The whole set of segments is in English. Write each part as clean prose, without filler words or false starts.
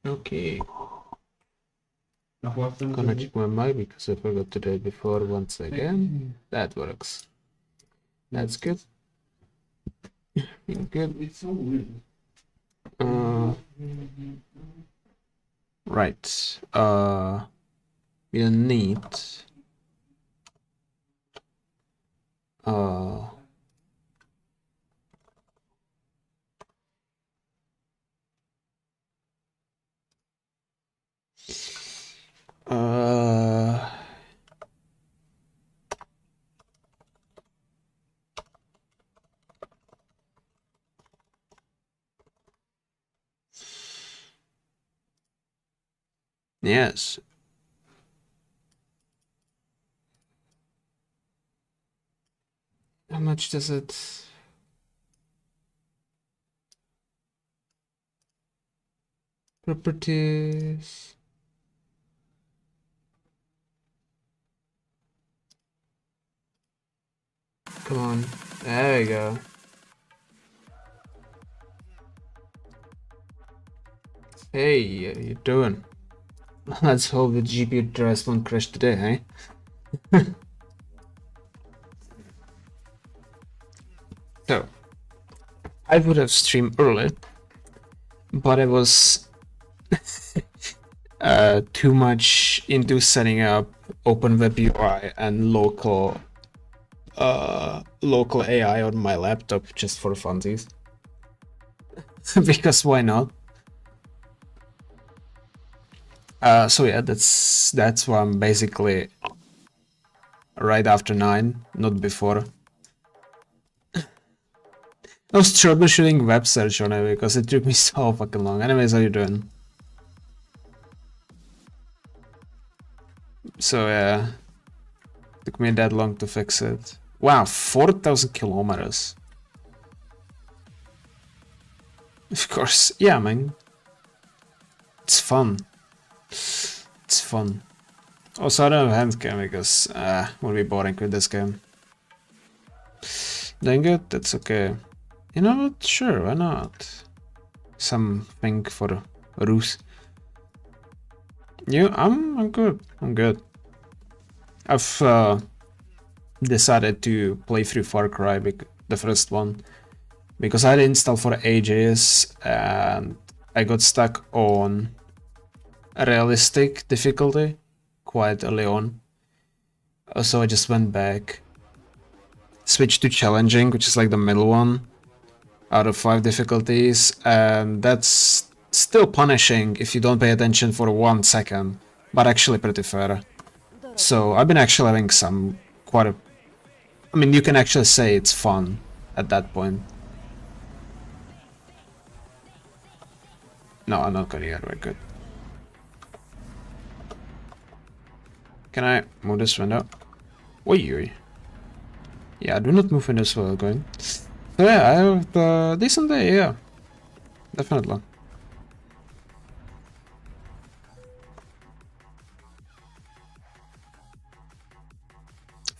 Okay. Gonna check my mic because I forgot to do it before once again. That works. That's good. Good. Right. We'll need uh uh yes. How much does it? Properties. Come on. There we go. Hey, how you doing? Let's hope the GPU drives won't crash today, eh? So, I would have streamed early, but I was too much into setting up Open Web UI and local AI on my laptop just for funsies. Because why not? So yeah, that's why I'm basically right after 9, not before. I was troubleshooting web search on it because it took me so fucking long. Anyways, how you doing? So yeah, took me that long to fix it. Wow, 4,000 kilometers. Of course, yeah, man. It's fun. It's fun. Also, I don't have handcam because would be boring with this game. Doing good? That's okay. You know what? Sure, why not? Something for Rus. You? I'm good. I'm good. I've decided to play through Far Cry, the first one, because I had it installed for ages and I got stuck on realistic difficulty quite early on. So I just went back, switched to challenging, which is like the middle one out of 5 difficulties, and that's still punishing if you don't pay attention for 1 second, but actually pretty fair. So I've been actually having some quite a... I mean, you can actually say it's fun at that point. No, I'm not gonna get very good. Can I move this window? Oi. Yeah, do not move windows while going. So yeah, I have a decent day, yeah. Definitely.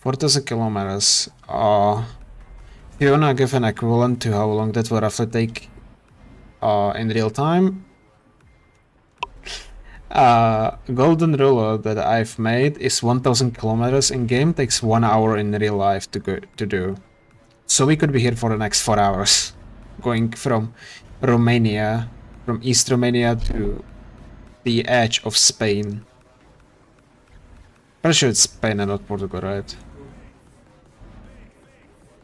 $4,000 kilometers. If you wanna give an equivalent to how long that will roughly take in real time, golden rule that I've made is 1,000 kilometers in game takes 1 hour in real life to do. So we could be here for the next 4 hours, going from Romania, from East Romania to the edge of Spain. Pretty sure it's Spain and not Portugal, right?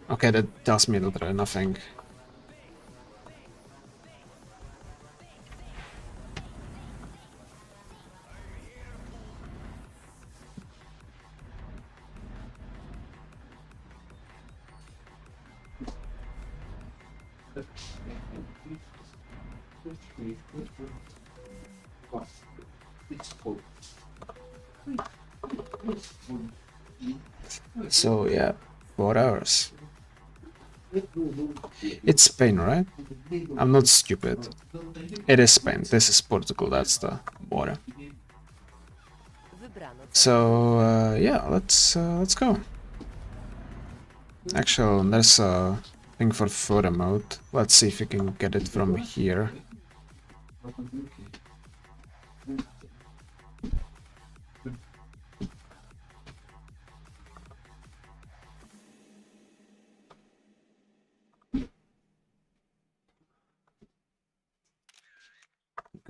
Okay, that tells me literally nothing. So yeah, 4 hours. It's Spain, right? I'm not stupid. It is Spain. This is Portugal. That's the border. So yeah, let's go. Actually, there's a thing for photo mode. Let's see if we can get it from here.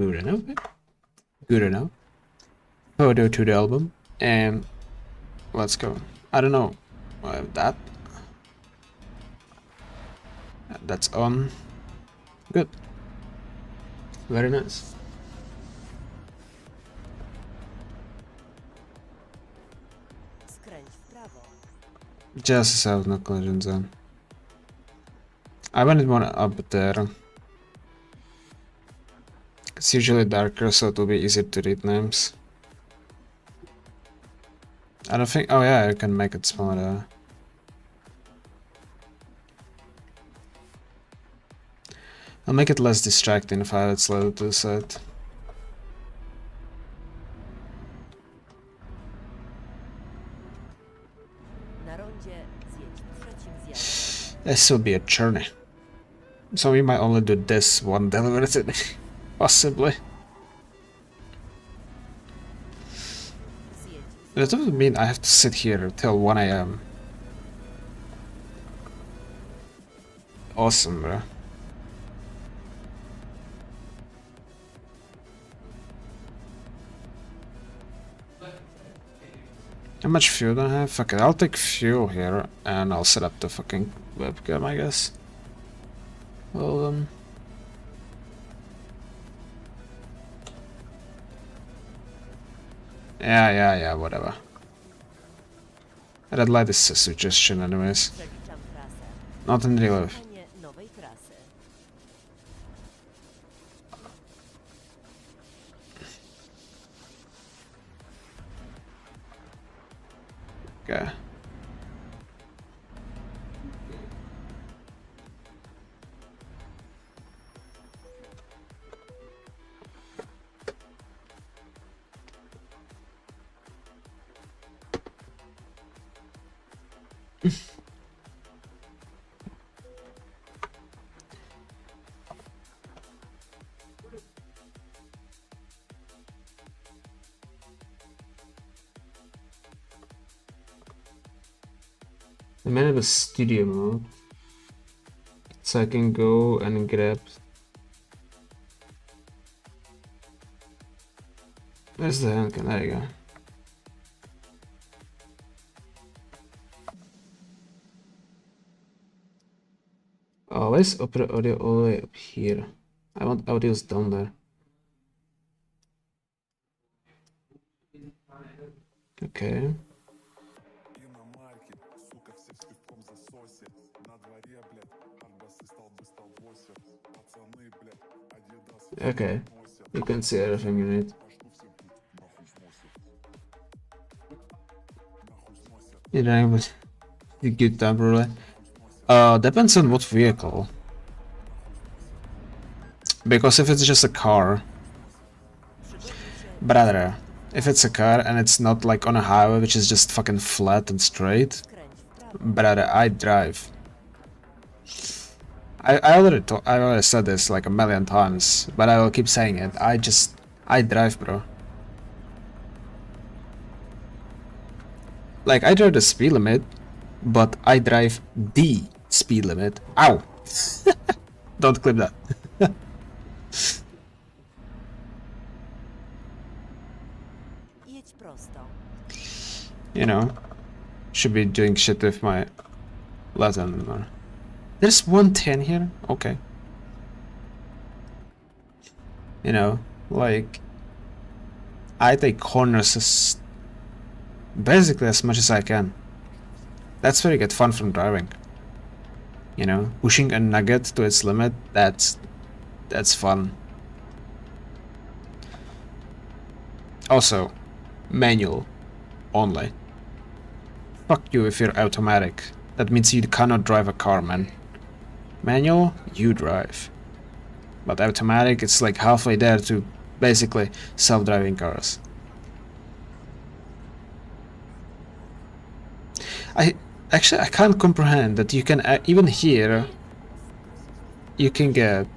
Good enough. Good enough. Photo to the album. And let's go. I don't know. That. That's on. Good. Very nice. Just a south, no collision zone. I wanted one up there. It's usually darker, so it will be easier to read names. I don't think. Oh yeah, I can make it smaller. I'll make it less distracting if I have it slowed to the side. This will be a journey. So we might only do this one delivery today. Possibly. That doesn't mean I have to sit here till 1 AM. Awesome, bro. How much fuel do I have? Fuck it, I'll take fuel here and I'll set up the fucking webcam, I guess. Well, yeah, whatever. Red light is a suggestion anyways. Not in real life. Okay. I might have a studio mode, so I can go and grab. Where's the handgun? There you go. Oh, where's opera audio all the way up here? I want audios down there. Okay. Okay, you can see everything you need. Yeah, but a good time, probably. Depends on what vehicle. Because if it's just a car, brother, if it's a car and it's not like on a highway which is just fucking flat and straight, brother, I drive. I already said this like a million times, but I will keep saying it. I drive, bro. Like, I drive the speed limit, but I drive the speed limit. Ow! Don't clip that. You know, should be doing shit with my left hand more. There's 110 here? Okay. You know, like, I take corners as basically as much as I can. That's where you get fun from driving. You know, pushing a nugget to its limit, that's fun. Also, manual only. Fuck you if you're automatic. That means you cannot drive a car, man. Manual, you drive. But automatic, it's like halfway there to basically self-driving cars. I can't comprehend that you can even here you can get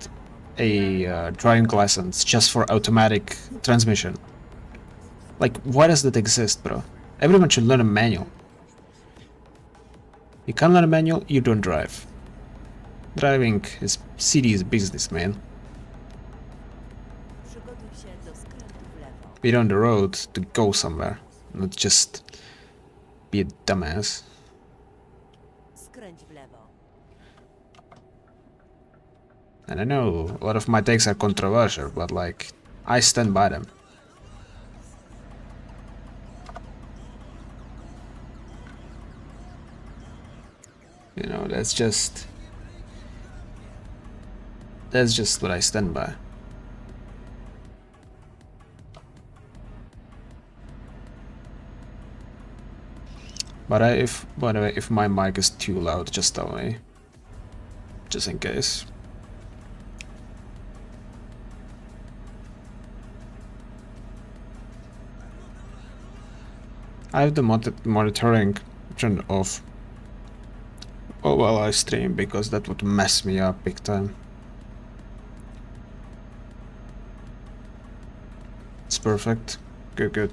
a driving license just for automatic transmission. Like, why does that exist, bro? Everyone should learn a manual. You can't learn a manual, you don't drive. Driving is serious business, man. be on the road to go somewhere, not just be a dumbass. Skręć w lewo. And I know a lot of my takes are controversial, but like, I stand by them. You know, that's just what I stand by. But by the way, if my mic is too loud, just tell me. Just in case. I have the monitoring turned off while I stream, because that would mess me up big time. It's perfect. Good, good.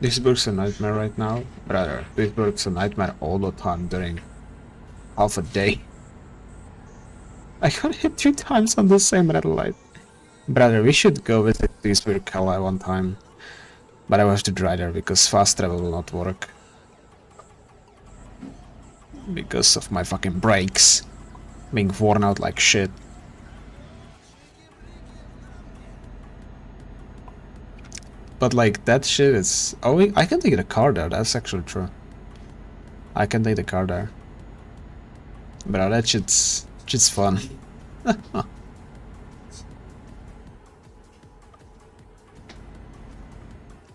Duisburg's a nightmare right now. Brother, Duisburg's a nightmare all the time during half a day. I got hit 2 times on the same red light. Brother, we should go visit Duisburg Kala one time. But I will have to drive there because fast travel will not work. Because of my fucking brakes being worn out like shit. But like, that shit is... Oh, I can take the car there, that's actually true. I can take the car there. Bro, that shit's fun.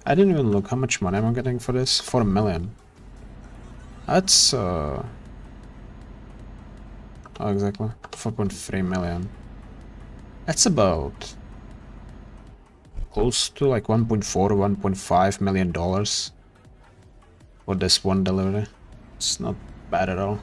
I didn't even look how much money I'm getting for this. 4 million. That's oh, exactly. 4.3 million. That's about close to like 1.4 to 1.5 million dollars for this one delivery. It's not bad at all.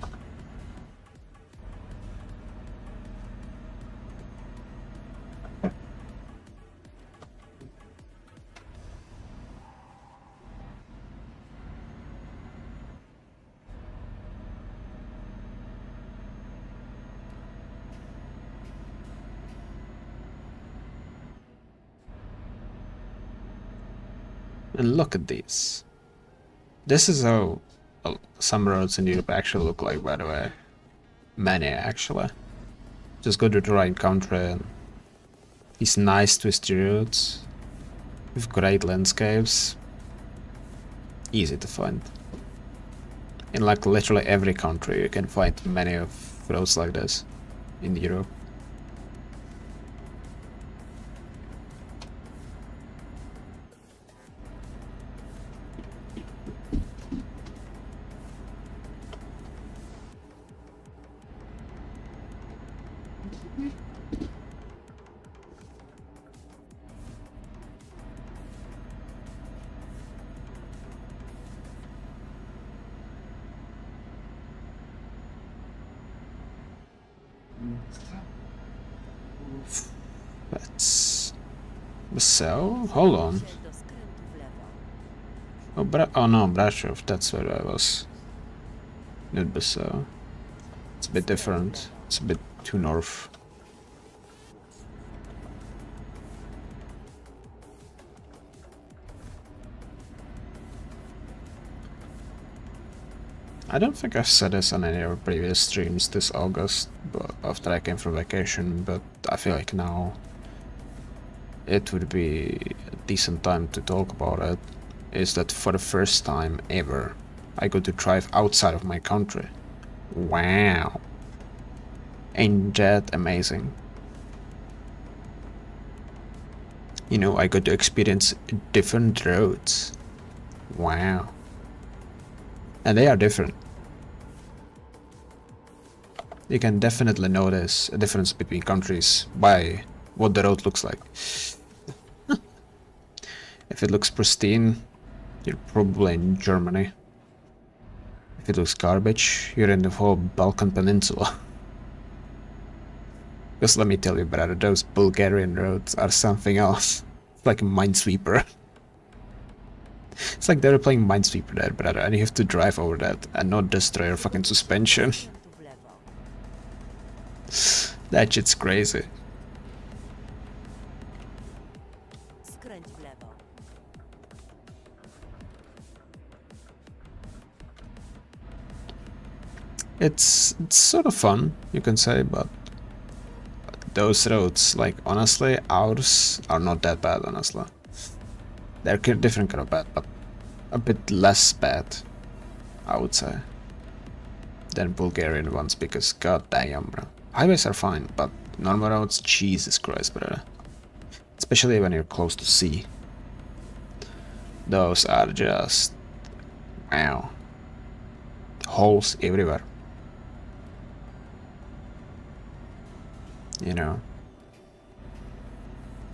And look at these. This is how some roads in Europe actually look like, by the way. Many, actually. Just go to the right country and these nice twisty roads with great landscapes. Easy to find. In like literally every country you can find many of roads like this in Europe. That's... So, hold on. Oh, oh no, Brasov, that's where I was. Not Bissau. It's a bit different. It's a bit too north. I don't think I've said this on any of our previous streams this August, but after I came from vacation, but I feel like now it would be a decent time to talk about it, is that for the first time ever, I got to drive outside of my country. Wow. Ain't that amazing? You know, I got to experience different roads. Wow. And they are different. You can definitely notice a difference between countries by what the road looks like. If it looks pristine, you're probably in Germany. If it looks garbage, you're in the whole Balkan Peninsula. Because let me tell you, brother, those Bulgarian roads are something else. like a Minesweeper. It's like they were playing Minesweeper there, brother, and you have to drive over that and not destroy your fucking suspension. Skrętu w lewo. That shit's crazy. Skręć w lewo. It's sort of fun, you can say, but those roads, like, honestly, ours are not that bad, honestly. They're different kind of bad, but a bit less bad, I would say, than Bulgarian ones, because god damn, bro. Highways are fine, but normal roads, Jesus Christ, brother. Especially when you're close to sea. Those are just... wow. Holes everywhere. You know.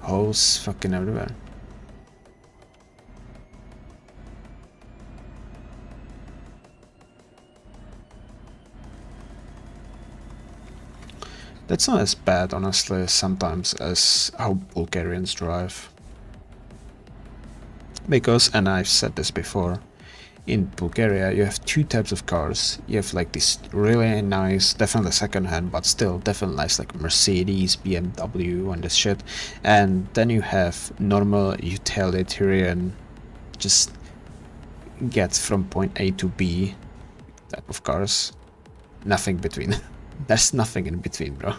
Holes fucking everywhere. That's not as bad, honestly, sometimes as how Bulgarians drive. Because, and I've said this before, in Bulgaria you have two types of cars. You have like this really nice, definitely second hand, but still definitely nice, like Mercedes, BMW and this shit. And then you have normal utilitarian, just get from point A to B type of cars. Nothing between. There's nothing in between, bro.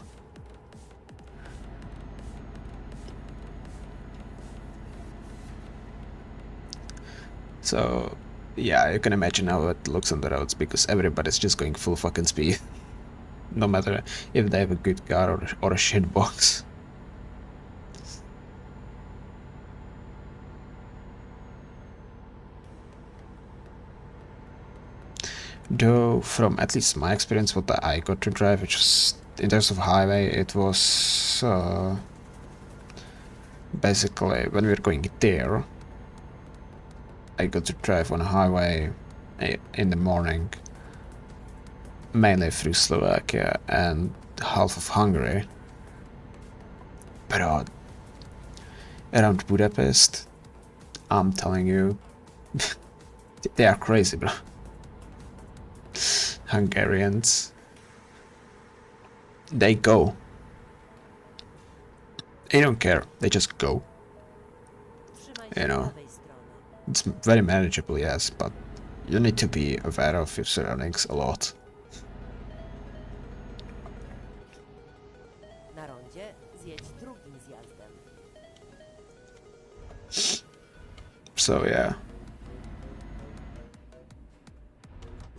So, yeah, you can imagine how it looks on the roads, because everybody's just going full fucking speed. No matter if they have a good car or a shit box. Though, from at least my experience, what I got to drive, which was, in terms of highway, it was basically when we were going there, I got to drive on a highway in the morning, mainly through Slovakia and half of Hungary. But around Budapest, I'm telling you, they are crazy, bro. Hungarians, they go. They don't care, they just go. Trzymaj You się know. prawej strony. It's very manageable, yes, but you need to be aware of your surroundings a lot. Na rondzie zjedź drugim zjazdem. So yeah.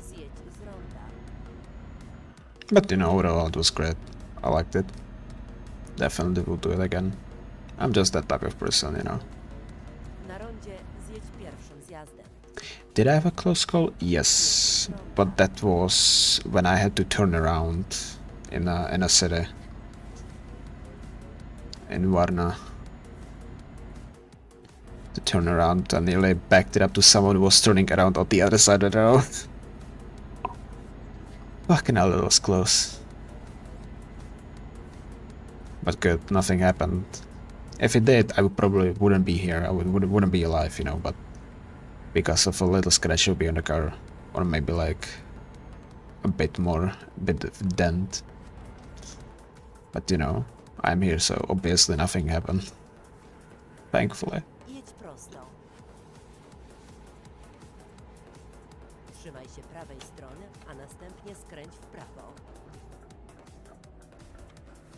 Zjedź z ronda. But you know, overall it was great. I liked it. Definitely will do it again. I'm just that type of person, you know. Na rondzie zjedź pierwszym zjazdem. Did I have a close call? Yes, but that was when I had to turn around in a city in Varna. To turn around and nearly backed it up to someone who was turning around on the other side of the road. Fucking hell, it was close. But good, nothing happened. If it did, I would probably wouldn't be here. I wouldn't be alive, you know, but because of a little scratch will be on the car, or maybe like a bit more, a bit of dent. But you know, I'm here, so obviously nothing happened. Thankfully. Jedź prosto. Trzymaj się prawej strony, a następnie skręć w prawo.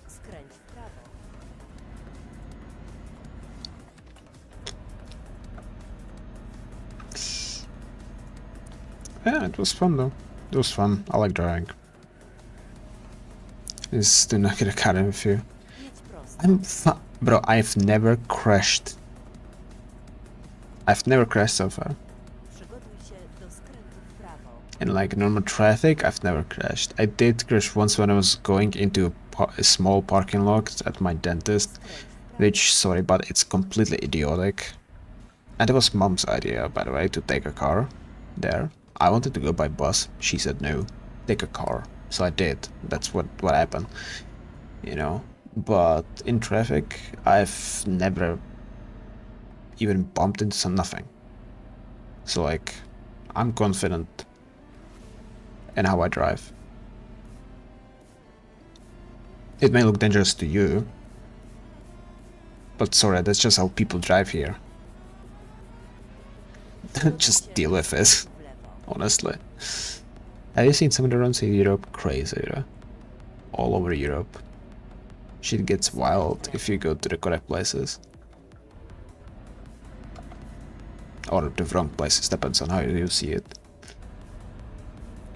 Skręć w prawo. Yeah, it was fun though. It was fun. I like driving. Just do not get a car in with you. Jedź prosto. Bro, I've never crashed. I've never crashed so far. Przygotuj się do skrętu w prawo. In like normal traffic, I've never crashed. I did crash once when I was going into a small parking lot at my dentist, Skręć w prawo. which, sorry, but it's completely idiotic. And it was mom's idea, by the way, to take a car there. I wanted to go by bus. She said no, take a car. So I did. That's what happened, you know. But in traffic, I've never even bumped into some nothing. So like, I'm confident in how I drive. It may look dangerous to you, but sorry, that's just how people drive here. Just deal with it, w lewo. honestly. Have you seen some of the roads in Europe? Crazy, right? All over Europe. Shit gets wild if you go to the correct places. Or the wrong places, depends on how you see it.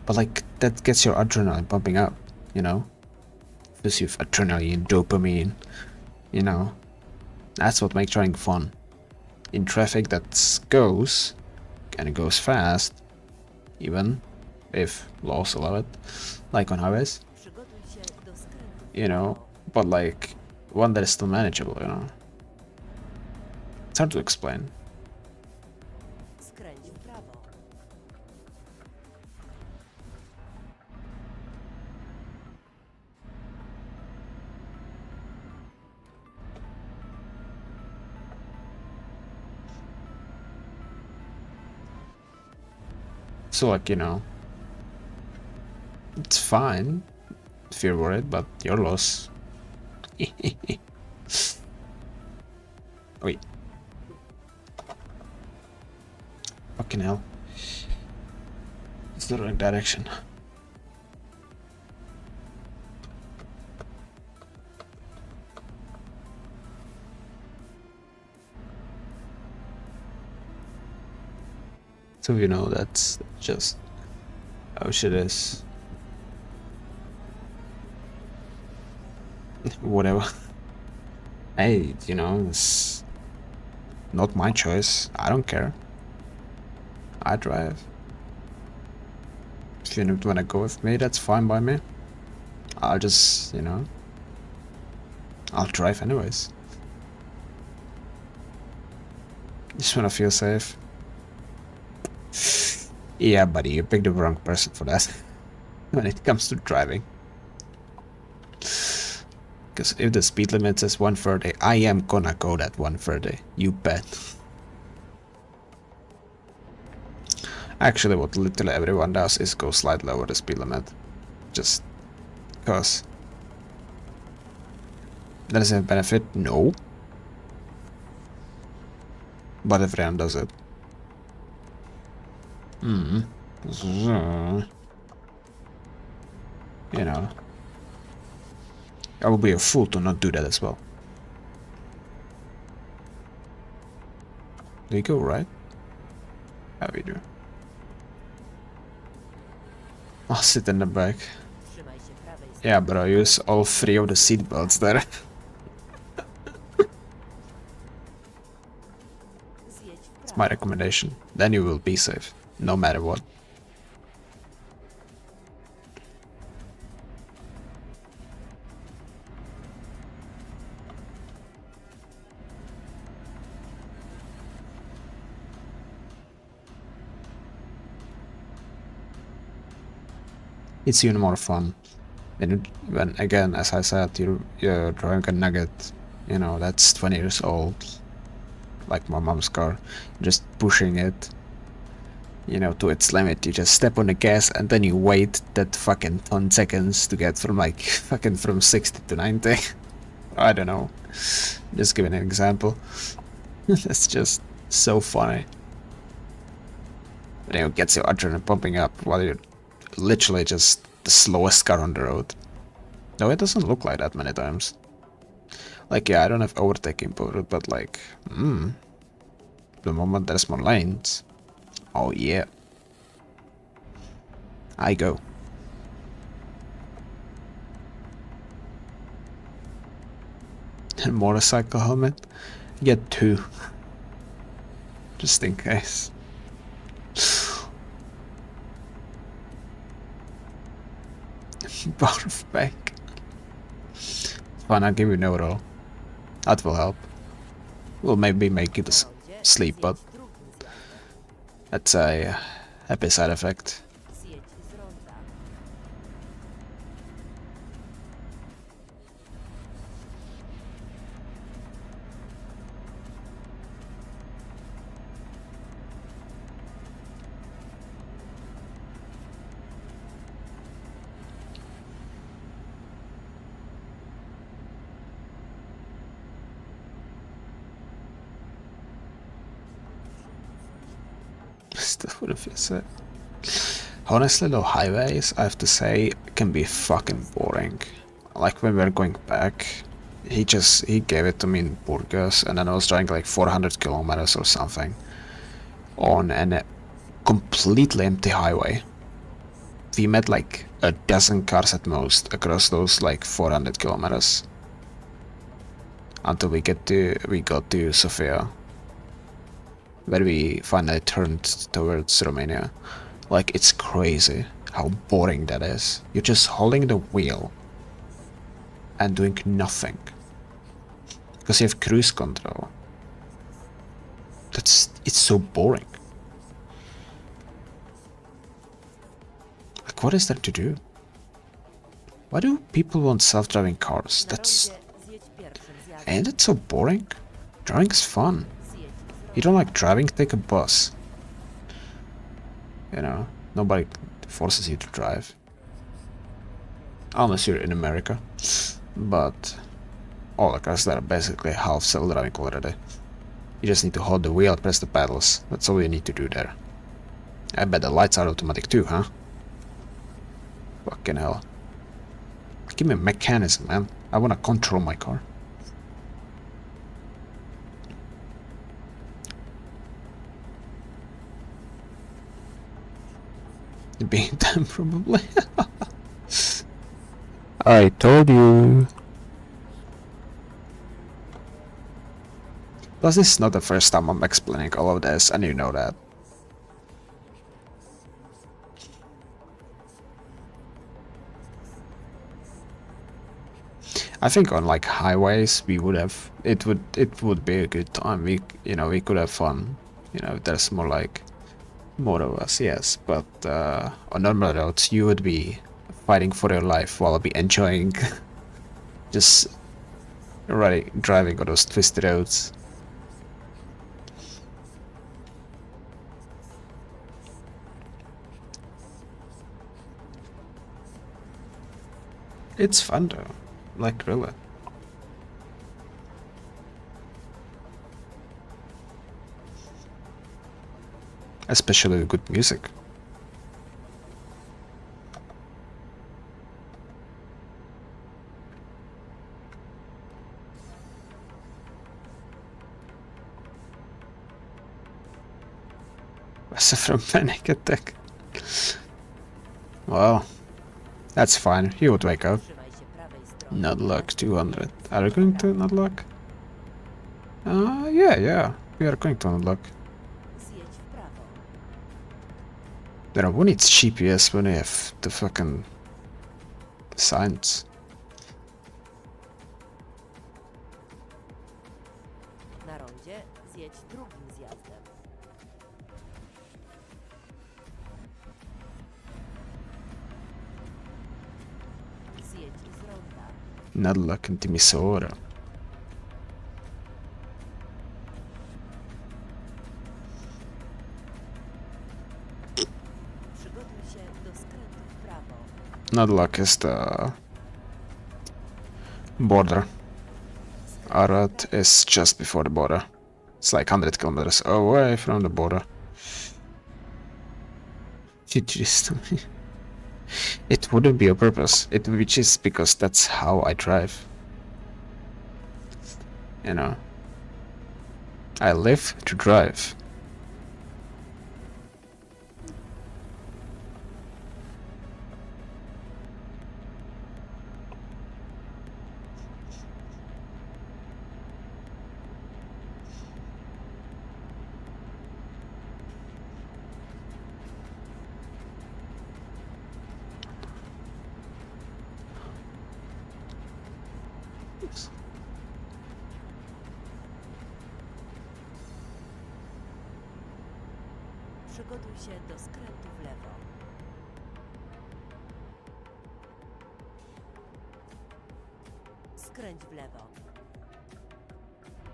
But like, that gets your adrenaline pumping up, you know? Gives you adrenaline, dopamine, you know? That's what makes driving fun. In traffic that goes, and it goes fast, even if laws allow it, like on highways, Przygotuj się do skrętu w you know, prawo. but like one that is still manageable, you know. It's hard to explain. Skręć w prawo. So like, you know, it's fine if you're worried, but your loss. Wait. Fucking hell. It's the wrong direction. So you know, that's just how shit is. Whatever. Hey, you know, it's not my choice. I don't care. I drive. If you don't wanna go with me, that's fine by me. I'll just, you know, I'll drive anyways. Just wanna feel safe. Yeah, buddy, you picked the wrong person for that. When it comes to driving. Because if the speed limit says 130, I am gonna go that 130. You bet. Actually, what literally everyone does is go slightly over the speed limit. Just because. Does it have benefit? No. But everyone does it. You know. I would be a fool to not do that as well. Do you go right? How we do? I'll sit in the back. Trzymaj się prawej strony. Yeah, but I use all 3 of the seat belts there. Zjedź w It's prawo. my recommendation. Then you will be safe, no matter what. It's even more fun. And when again, as I said, you're driving a Nugget, you know, that's 20 years old, like my mom's car, just pushing it, you know, to its limit. You just step on the gas and then you wait that fucking 10 seconds to get from like fucking from 60 to 90. I don't know. Just giving an example. That's just so funny. But it gets your adrenaline pumping up while you're literally just the slowest car on the road. No, it doesn't look like that many times. Like, yeah, I don't have overtaking power, but like, the moment there's more lanes, oh yeah, I go. Motorcycle helmet, get 2, just in case. Barf back. Fine, I'll give you no roll. That will help. Will maybe make you to Rondzie sleep, but zjedź w drugim zjazdzie. that's a happy side effect. Zjedź z ronda. Still wouldn't feel safe. Honestly, though, highways, I have to say, can be fucking boring. Like when we were going back, he gave it to me in Burgos, and then I was driving like 400 kilometers or something on a completely empty highway. We met like a dozen cars at most across those like 400 kilometers until we got to Sofia, where we finally turned towards Romania. Like, it's crazy how boring that is. You're just holding the wheel and doing nothing because you have cruise control. It's so boring. Like, what is there to do? Why do people want self-driving cars? Ain't it so boring? Driving's fun. You don't like driving? Take a bus. You know, nobody forces you to drive. Unless you're in America. But all the cars that are basically half self-driving already. You just need to hold the wheel, press the pedals. That's all you need to do there. I bet the lights are automatic too, huh? Fucking hell. Give me a mechanism, man. I wanna control my car. Being time, probably. I told you. Plus, this is not the first time I'm explaining all of this, and you know that. I think on like highways we would have it would be a good time. We could have fun. There's more of us, yes, but on normal roads you would be fighting for your life while I'll be enjoying just driving on those twisted roads. It's fun though, like really. Especially with good music. That's from panic attack. Well, that's fine. He would wake up. Not luck 200. Are you going to not luck? Yeah. We are going to not luck. There are needs GPS when you have the fucking signs. Na rondzie zjedź drugim zjazdem. Zjedź z ronda. Not luck in Timisoara. Not luck is the border. Arad is just before the border. It's like 100 kilometers away from the border. It wouldn't be a purpose. It would be just because that's how I drive. You know. I live to drive. Przygotuj się do skrętu w lewo. Skręć w lewo.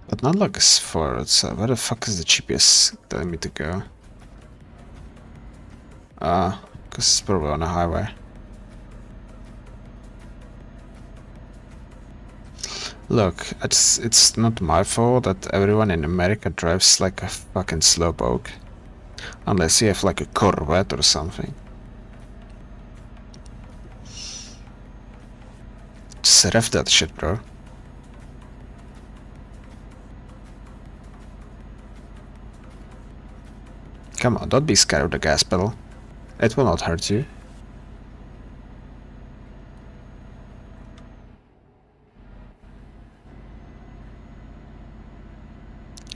But not like as far. So where the fuck is the GPS telling me to go? Because it's probably on a highway. Look, it's not my fault that everyone in America drives like a fucking slowpoke. Unless you have like a Corvette or something. Just rev that shit, bro. Come on, don't be scared of the gas pedal. It will not hurt you.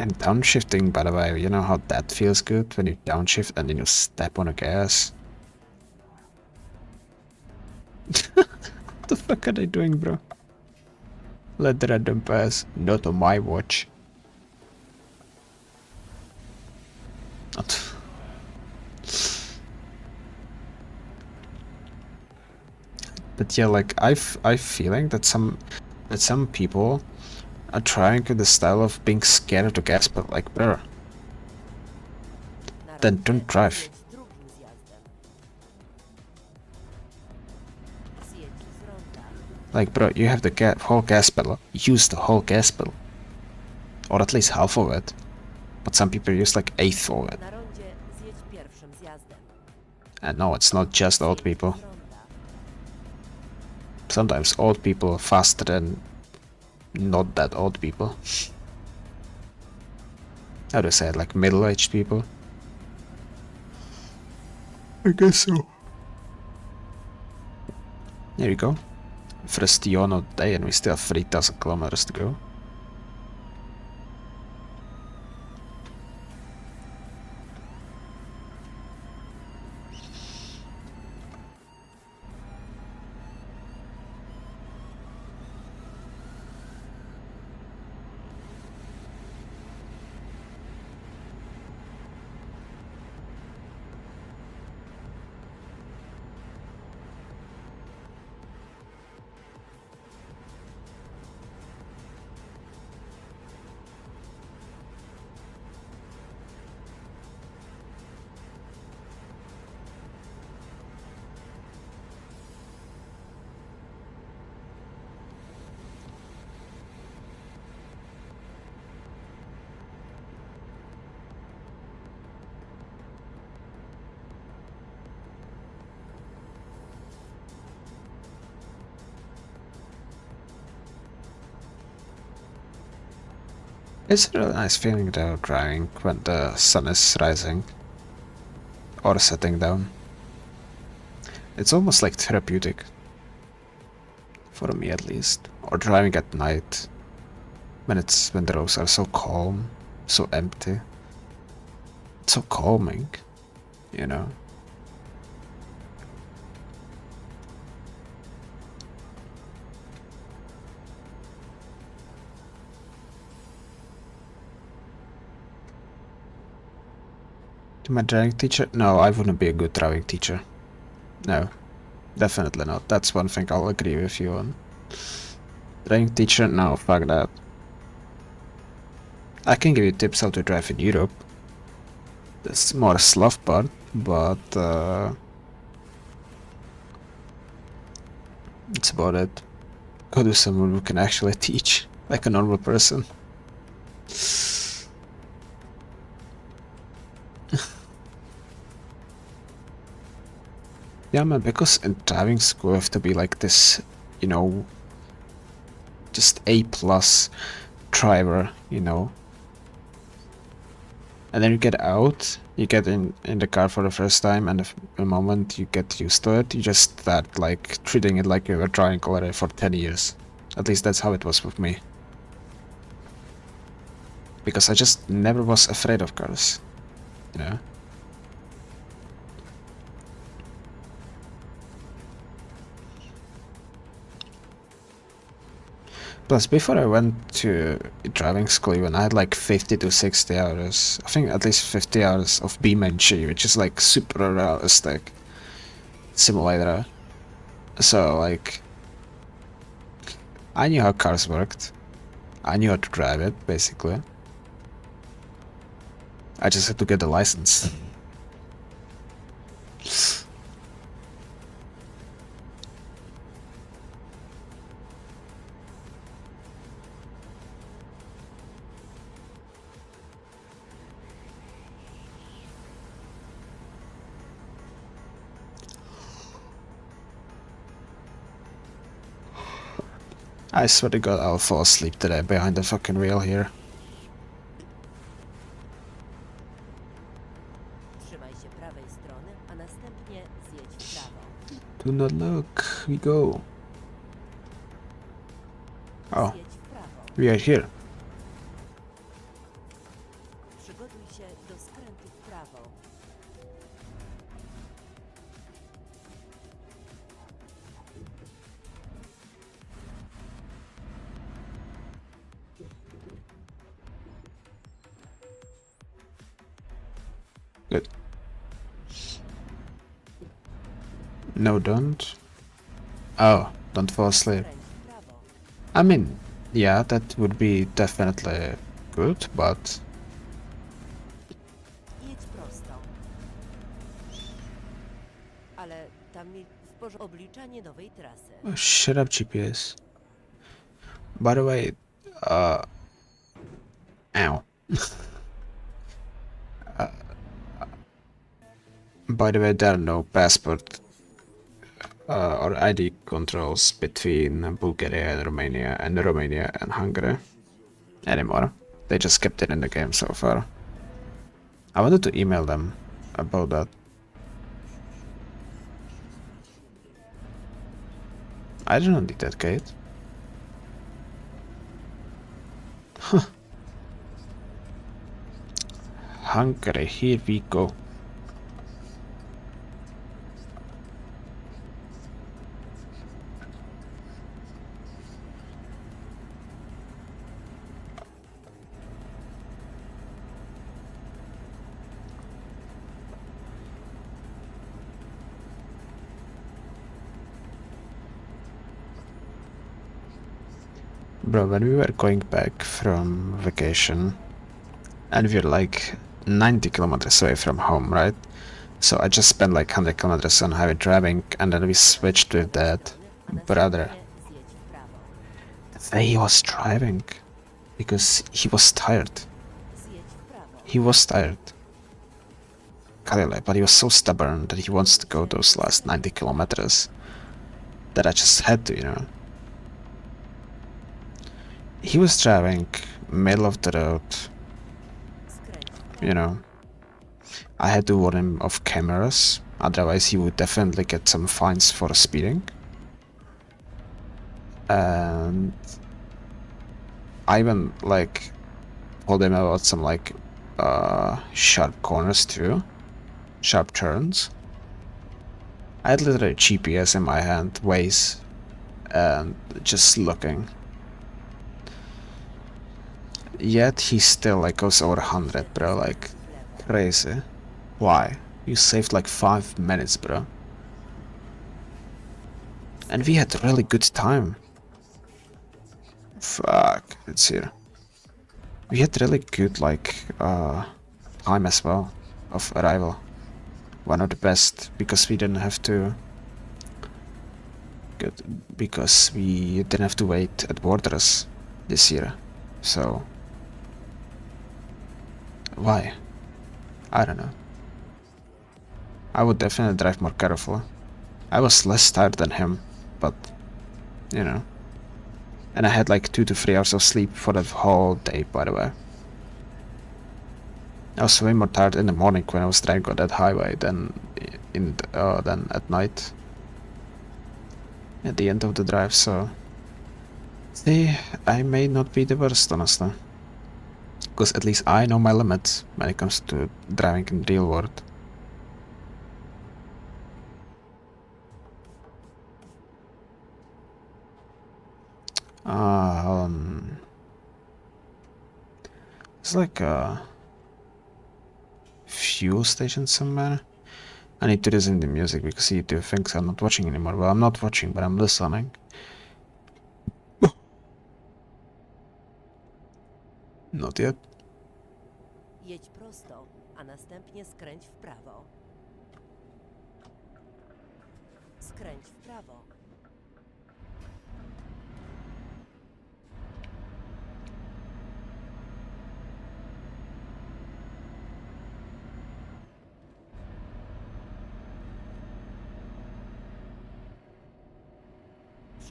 And downshifting, by the way, you know how that feels good when you downshift and then you step on the gas? What the fuck are they doing, bro? Let the random pass, not on my watch. Not. But yeah, like I've feeling that some people are trying to the style of being scared of the gas, but like, bro, Na then rondzie don't drive. zjedź drugim zjazdem. Zjedź z ronda. Like, bro, you have the whole gas pedal. Use the whole gas pedal, or at least half of it. But some people use like eighth of it. Na rondzie zjedź pierwszym zjazdem. And no, it's not just old Zjedź people. z ronda. Sometimes old people are faster than not that old people. How do I say it? Like middle-aged people? I guess so. There you go. First Yono day and we still have 3,000 kilometers to go. It's a really nice feeling though, driving when the sun is rising or setting down. It's almost like therapeutic. For me at least. Or driving at night. When the roads are so calm, so empty. It's so calming, you know. To my driving teacher? No, I wouldn't be a good driving teacher. No, definitely not. That's one thing I'll agree with you on. Driving teacher? No, fuck that. I can give you tips how to drive in Europe. That's more a slough part, but that's about it. Go to someone who can actually teach, like a normal person. Yeah, man, because in driving school you have to be like this, you know, just A+ driver, you know. And then you get out, you get in the car for the first time, and the moment you get used to it, you just start like treating it like you were driving already for 10 years. At least that's how it was with me. Because I just never was afraid of cars, you know. Plus, before I went to driving school, even I had like 50 to 60 hours. I think at least 50 hours of BeamNG, which is like super realistic simulator. So like, I knew how cars worked. I knew how to drive it, basically. I just had to get the license. I swear to God, I'll fall asleep today behind the fucking wheel here. Trzymaj się prawej strony, a następnie zjedź w prawo. Do not look. We go. Oh, Zjedź w prawo. we are here. Przygotuj się do skrętu w prawo. Good. No, don't. Oh, don't fall asleep. Skręć w prawo. I mean, yeah, that would be definitely good, but Jedź prosto. Ale tam mi w porządku obliczanie nowej trasy. oh, shut up, GPS. By the way, ow. By the way, there are no passport or ID controls between Bulgaria and Romania and Hungary anymore. They just kept it in the game so far. I wanted to email them about that. I don't need that gate. Huh. Hungary, here we go. Bro, when we were going back from vacation, and we're like 90 kilometers away from home, right? So I just spent like 100 kilometers on highway driving, and then we switched with that brother. Zjedź w prawo. The way he was driving, because he was tired. Zjedź w prawo. He was tired. Kalile, but he was so stubborn that he wants to go those last 90 kilometers that I just had to, you know. He was driving middle of the road, Skręć w prawo. you know. I had to warn him of cameras, otherwise he would definitely get some fines for speeding. And I even like told him about some like sharp corners too, sharp turns. I had literally GPS in my hand, Waze, and just looking. Yet he still like goes over 100, bro, like crazy. Why? You saved like 5 minutes, bro. And we had really good time. Fuck, it's here. We had really good like time as well of arrival. One of the best because we didn't have to wait at borders this year. So why? I don't know. I would definitely drive more carefully. I was less tired than him, but you know. And I had like 2 to 3 hours of sleep for the whole day, by the way. I was way more tired in the morning when I was driving on that highway than than at night. At the end of the drive, so see, I may not be the worst, honestly. Because at least I know my limits when it comes to driving in the real world. It's like a fuel station somewhere. I need to listen to music because YouTube thinks I'm not watching anymore. Well, I'm not watching, but I'm listening. Not yet. Jedź prosto, a następnie skręć w prawo. Skręć w prawo.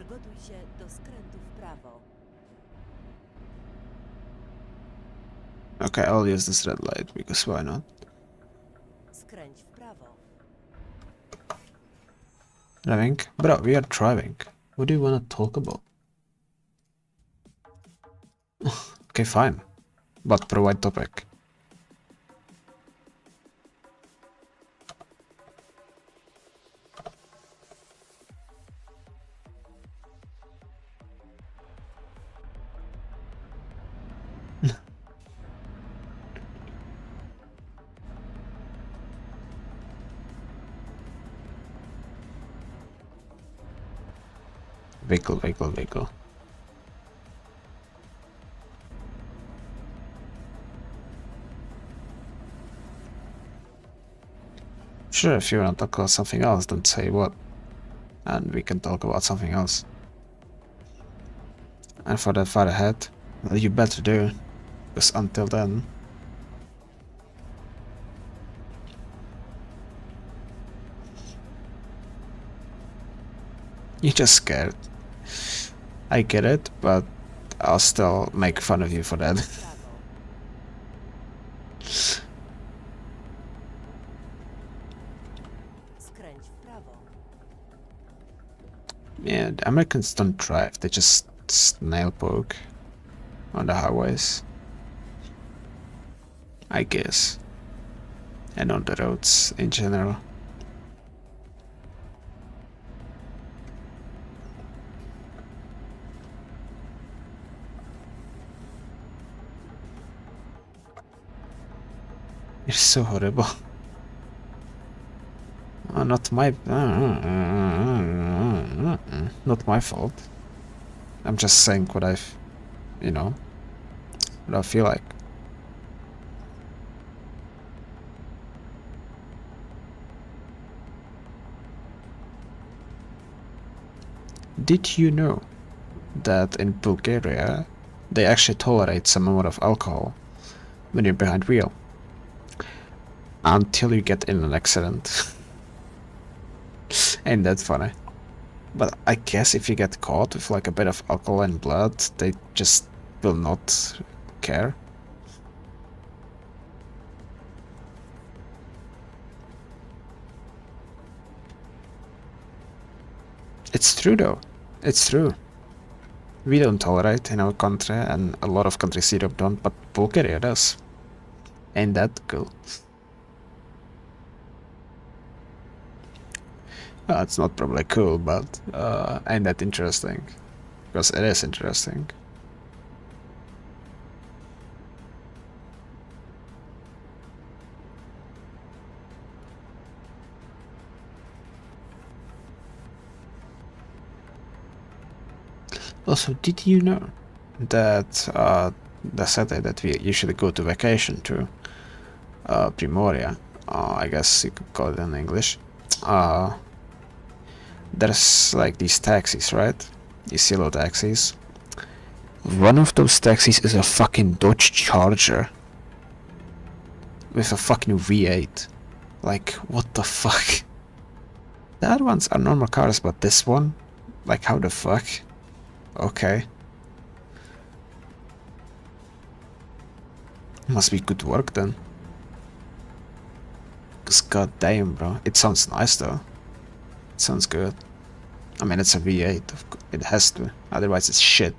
Przygotuj się do skrętu w prawo. Okay, I'll use this red light because why not? Skręć w prawo. Driving? Bro, we are driving. What do you want to talk about? Okay, fine. But provide topic. Vehicle, vehicle, vehicle. Sure, if you want to talk about something else, then say what. And we can talk about something else. And for that far ahead, well, you better do. Because until then... You're just scared. I get it, but I'll still make fun of you for that. Skręć w prawo. Yeah, the Americans don't drive, they just snail poke on the highways. I guess. And on the roads in general. You're so horrible. Not my... not my fault. I'm just saying what I've... you know... what I feel like. Did you know that in Bulgaria they actually tolerate some amount of alcohol when you're behind wheel? Until you get in an accident. Ain't that funny? But I guess if you get caught with like a bit of alcohol and blood, they just will not care. It's true though. It's true. We don't tolerate in our country, and a lot of countries in Europe don't, but Bulgaria does. Ain't that cool? Well, it's not probably cool, but ain't that interesting? Because it is interesting. Also, did you know that the city that we usually go to vacation to, Primoria, I guess you could call it in English, there's like these taxis, right? These yellow taxis. One of those taxis is a fucking Dodge Charger with a fucking V8. Like, what the fuck? The other ones are normal cars, but this one? Like, how the fuck? Okay. Must be good work then. Cause goddamn, bro. It sounds nice though. It sounds good. I mean, it's a V8. It has to. Otherwise, it's shit.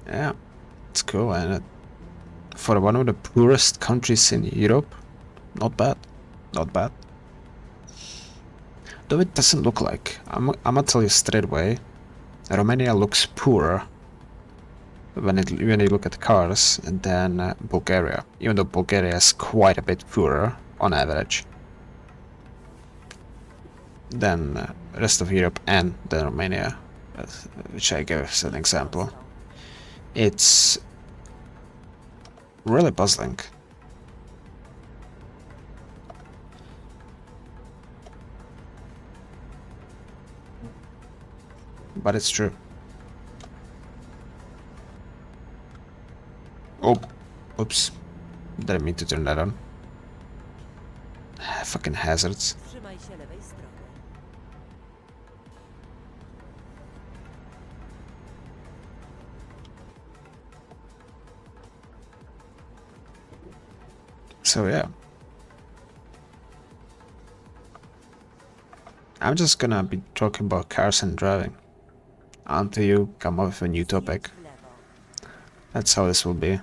Yeah, it's cool, and for one of the poorest countries in Europe, not bad. Not bad. Though it doesn't look like. I'm gonna tell you straight away, Romania looks poorer when you look at cars than Bulgaria, even though Bulgaria is quite a bit poorer on average than rest of Europe and than Romania, which I give as an example. It's really puzzling. But it's true. Oops. Didn't mean to turn that on. Fucking hazards. Trzymaj się lewej strony. So yeah. I'm just gonna be talking about cars and driving until you come up with a new topic. Zjedź w lewo. That's how this will be.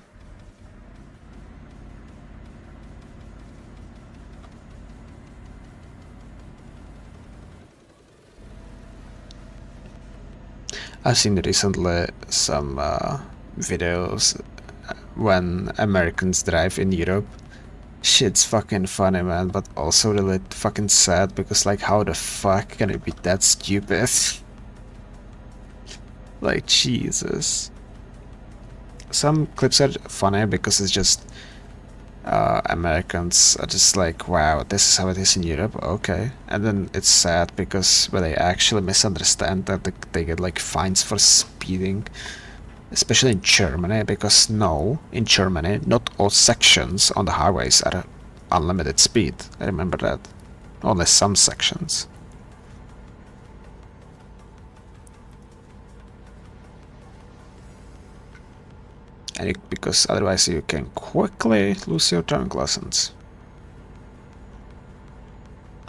I've seen recently some videos when Americans drive in Europe. Shit's fucking funny, man, but also really fucking sad because, like, how the fuck can it be that stupid? Like, Jesus. Some clips are funny because it's just Americans are just like, wow, this is how it is in Europe, okay. And then it's sad because when they actually misunderstand that they get like fines for speeding, especially in Germany, because no, in Germany, not all sections on the highways are unlimited speed. I remember that. Only some sections. And because otherwise you can quickly lose your driving license.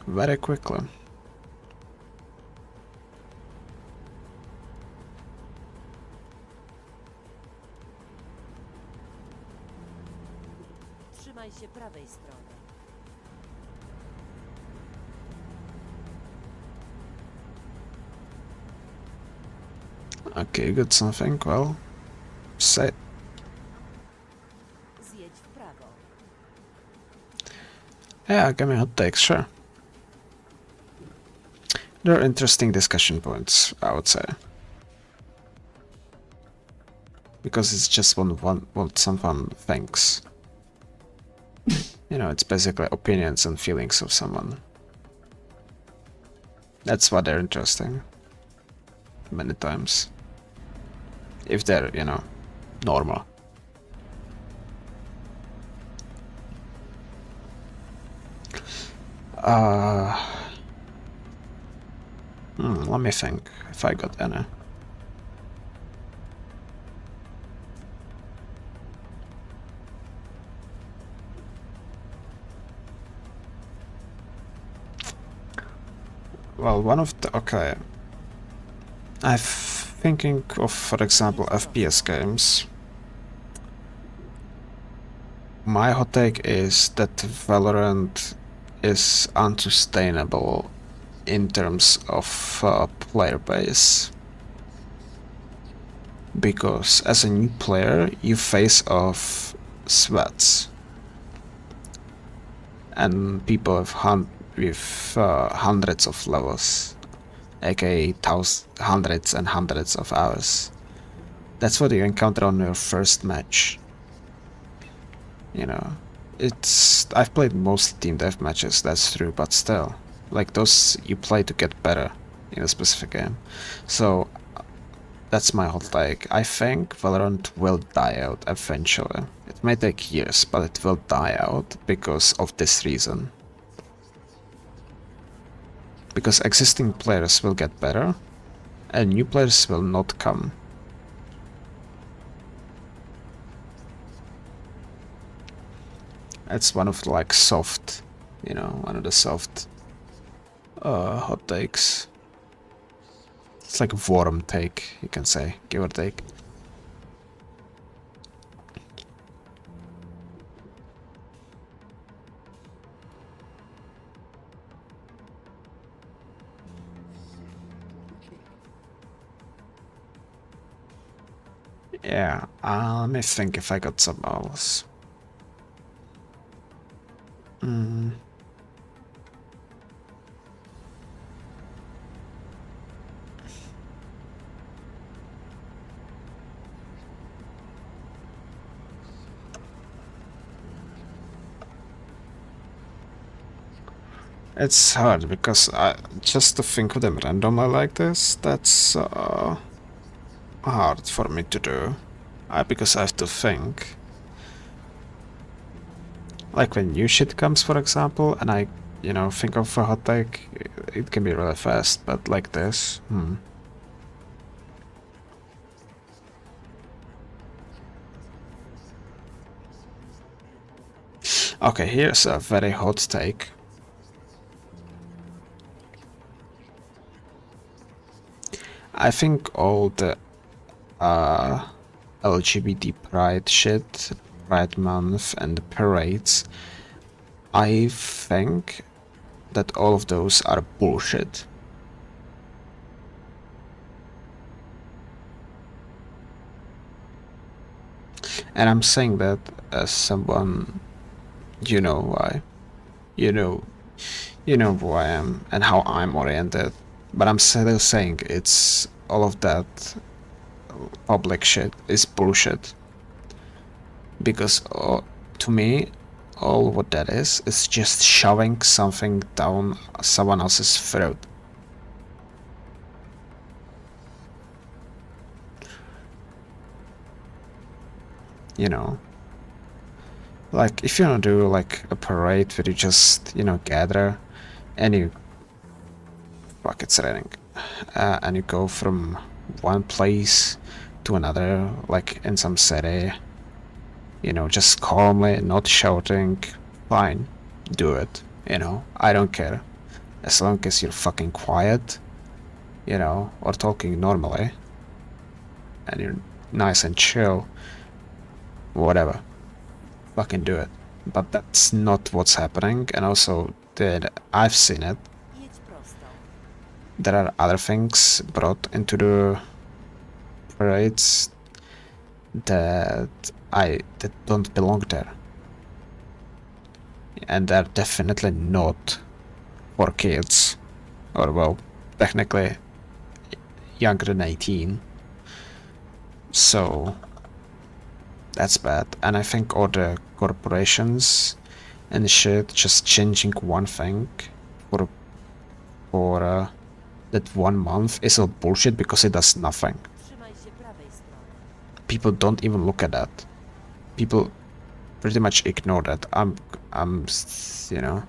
Very quickly. Trzymaj się prawej strony. Okay, got something, well, say it. Zjedź w prawo. Yeah, give me hot takes, sure. They're interesting discussion points, I would say. Because it's just what someone thinks. You know, it's basically opinions and feelings of someone. That's why they're interesting. Many times. If they're, you know, normal. Let me think if I got any. Well, one of the... okay. I'm thinking of, for example, FPS games. My hot take is that Valorant is unsustainable in terms of player base. Because as a new player, you face off sweats. And people with hundreds of levels, aka hundreds and hundreds of hours. That's what you encounter on your first match. You know, I've played most team death matches, that's true, but still, like those you play to get better in a specific game. So that's my hot take. I think Valorant will die out eventually. It may take years, but it will die out because of this reason. Because existing players will get better, and new players will not come. It's one of the, like, soft, you know, one of the soft hot takes. It's like a warm take, you can say, give or take. Yeah, let me think if I got some else. It's hard because just to think of them randomly like this, that's hard for me to do. Because I have to think. Like when new shit comes, for example, and I, you know, think of a hot take, it can be really fast, but like this, Okay, here's a very hot take. I think all the LGBT pride shit, Pride Month, and the parades, I think that all of those are bullshit. And I'm saying that as someone, you know why, you know, you know who I am and how I'm oriented. But I'm still saying it's all of that public shit is bullshit. Because to me, all what that is just shoving something down someone else's throat. You know, like if you want to do like a parade where you just, you know, gather and you, fuck, it's raining, and you go from one place to another, like in some city, you know, just calmly, not shouting, fine, do it, you know, I don't care. As long as you're fucking quiet, you know, or talking normally, and you're nice and chill, whatever, fucking do it. But that's not what's happening, and also that I've seen it. Jedź prosto. There are other things brought into the parades that don't belong there, and they're definitely not for kids, or well, technically younger than 18. So that's bad. And I think all the corporations and shit just changing one thing for that 1 month is all bullshit because it does nothing. Trzymaj się prawej strony. People don't even look at that. People pretty much ignore that. I'm, you know.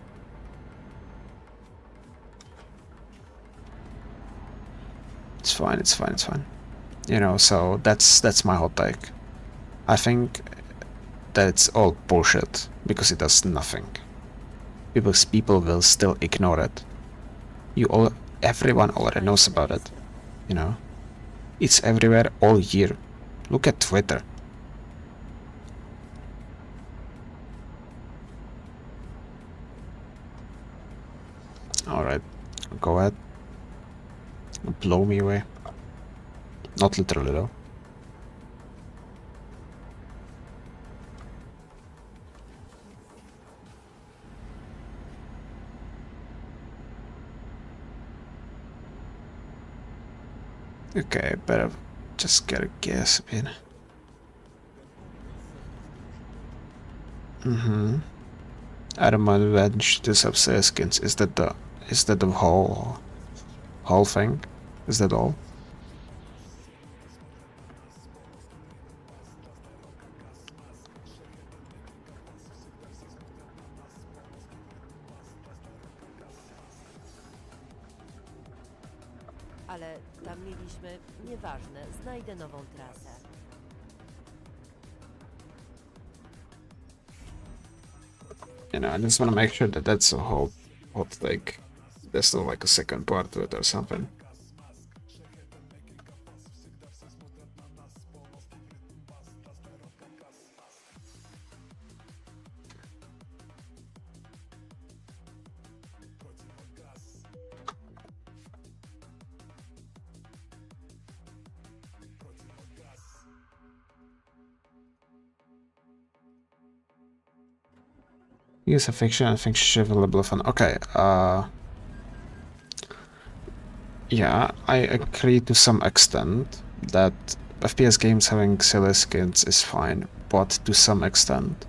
It's fine, it's fine, it's fine. You know, so that's my hot take. I think that it's all bullshit because it does nothing. Because people will still ignore it. Everyone already knows about it. You know, it's everywhere all year. Look at Twitter. All right, go ahead. Blow me away. Not literally though. Okay, better just get a guess a bit. I don't mind revenge to subsidy skins. Is that the whole thing? Is that all? Ale tam mieliśmy... Nieważne, znajdę nową trasę. You know, I just want to make sure that that's a whole like there's still like a second part to it or something. Use a fiction and fiction available fun. Okay, yeah, I agree to some extent that FPS games having silly skins is fine, but to some extent.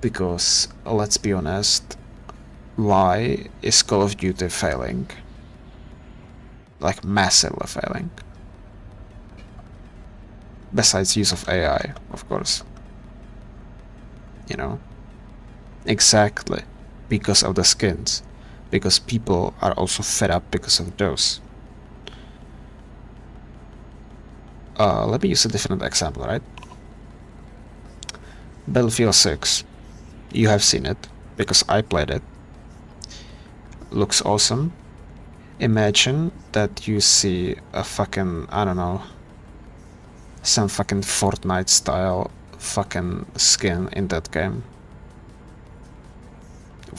Because, let's be honest, why is Call of Duty failing? Like, massively failing. Besides use of AI, of course. You know? Exactly. Because of the skins. Because people are also fed up because of those. Let me use a different example, right? Battlefield 6. You have seen it, because I played it. Looks awesome. Imagine that you see a fucking, I don't know, some fucking Fortnite style fucking skin in that game.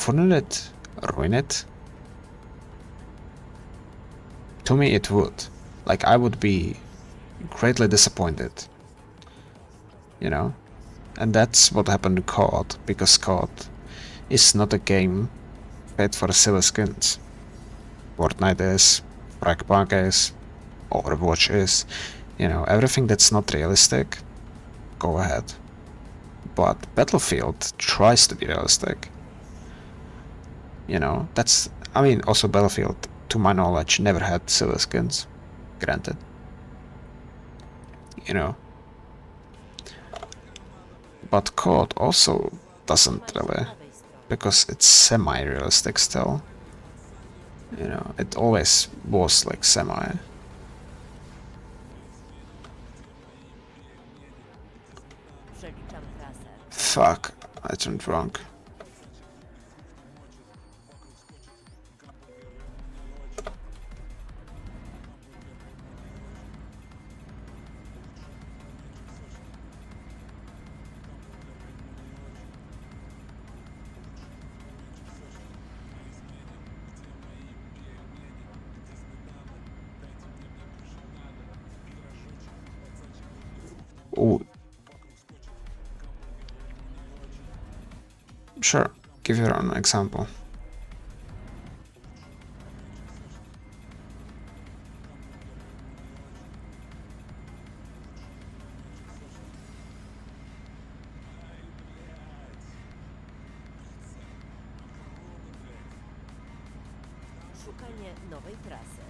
Wouldn't it ruin it? To me it would. Like, I would be greatly disappointed. You know? And that's what happened to COD, because COD is not a game made for silly skins. Fortnite is, Fragpunk is, Overwatch is, you know, everything that's not realistic, go ahead. But Battlefield tries to be realistic. You know, that's, I mean, also Battlefield, to my knowledge, never had silly skins, granted. You know. But COD also doesn't Trzymaj się really, prawej strony. because it's semi-realistic still. You know, it always was like semi. Przeliczam trasę. Fuck, I turned wrong. Ooh. Sure, give your own example. Szukanie nowej trasy.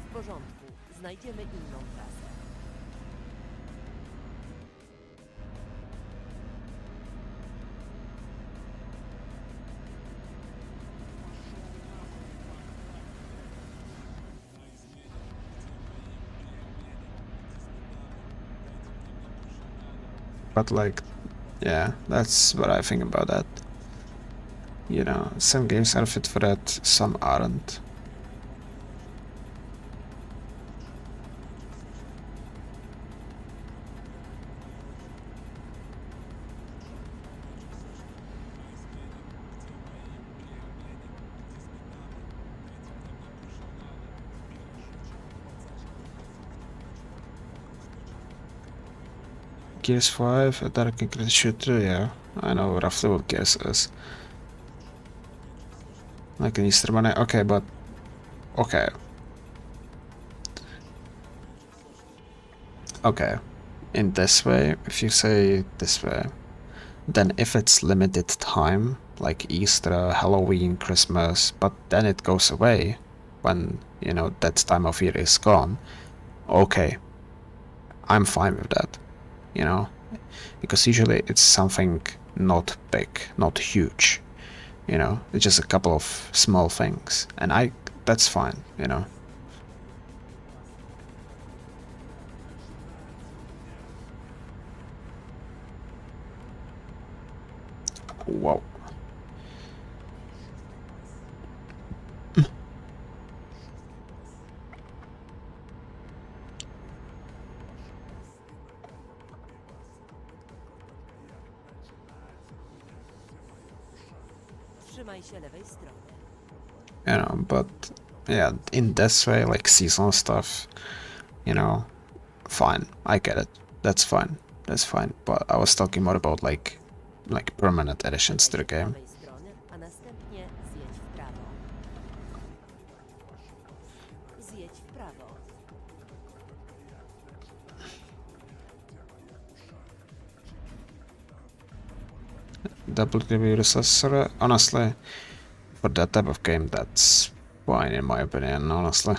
W porządku. Znajdziemy inną trasę. But like, yeah, that's what I think about that. You know, some games are fit for that, some aren't. Gears 5, a dark and gritty shooter, yeah. I know roughly what Gears is. Like an Easter Bunny, okay, but... Okay. Okay. In this way, if you say it this way, then if it's limited time, like Easter, Halloween, Christmas, but then it goes away when, you know, that time of year is gone, okay, I'm fine with that, you know, because usually it's something not big, not huge, you know, it's just a couple of small things, and that's fine, you know. Whoa. Trzymaj się lewej strony. You know, but yeah, in this way, like seasonal stuff, you know, fine, I get it, that's fine, but I was talking more about like permanent additions to the Trzymaj się game. prawej strony, a następnie zjedź w prawo. Zjedź w prawo. double GPU processor. Honestly, for that type of game, that's fine in my opinion, honestly.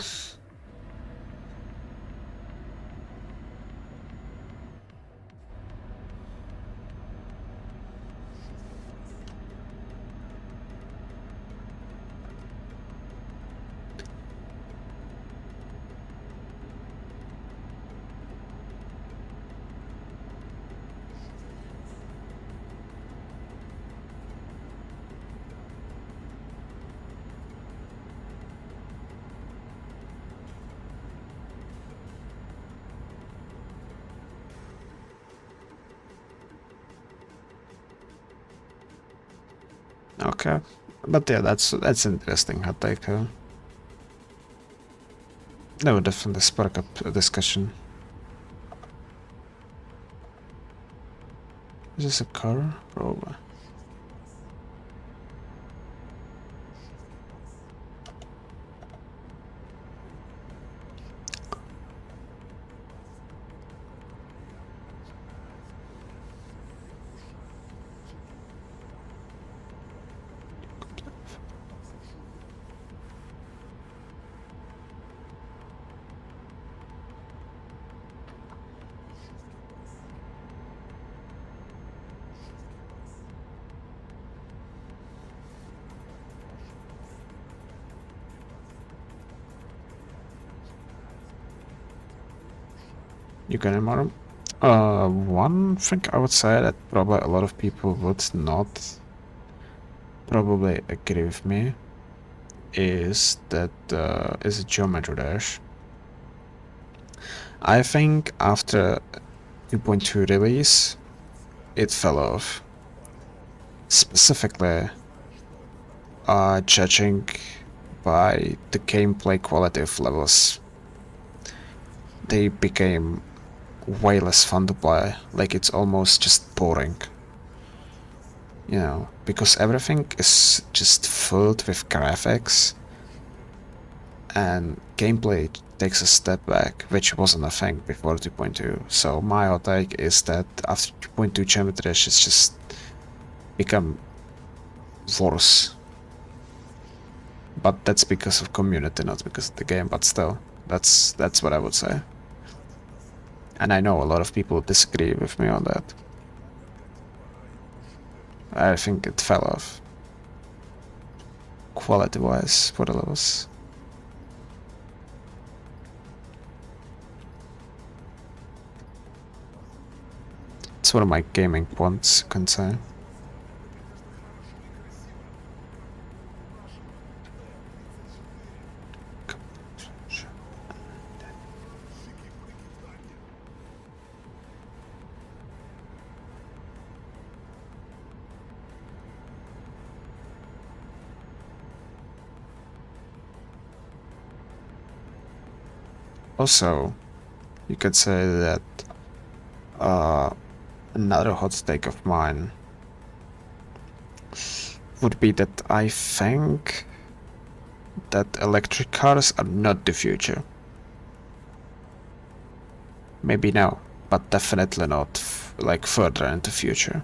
Okay, but yeah, that's interesting hot take. That would definitely spark up a discussion. Is this a car? Probably. You can remember? One thing I would say that probably a lot of people would not probably agree with me is that is a geometry dash. I think after 2.2 release, it fell off. Specifically, judging by the gameplay quality of levels, they became way less fun to play. Like it's almost just boring. You know, because everything is just filled with graphics and gameplay takes a step back, which wasn't a thing before 2.2. So my hot take is that after 2.2 geometry it's just become worse. But that's because of community, not because of the game, but still, that's what I would say. And I know a lot of people disagree with me on that. I think it fell off. Quality-wise, for the levels. It's one of my gaming points, you can say. Also, you could say that another hot take of mine would be that I think that electric cars are not the future. Maybe now, but definitely not like further into future.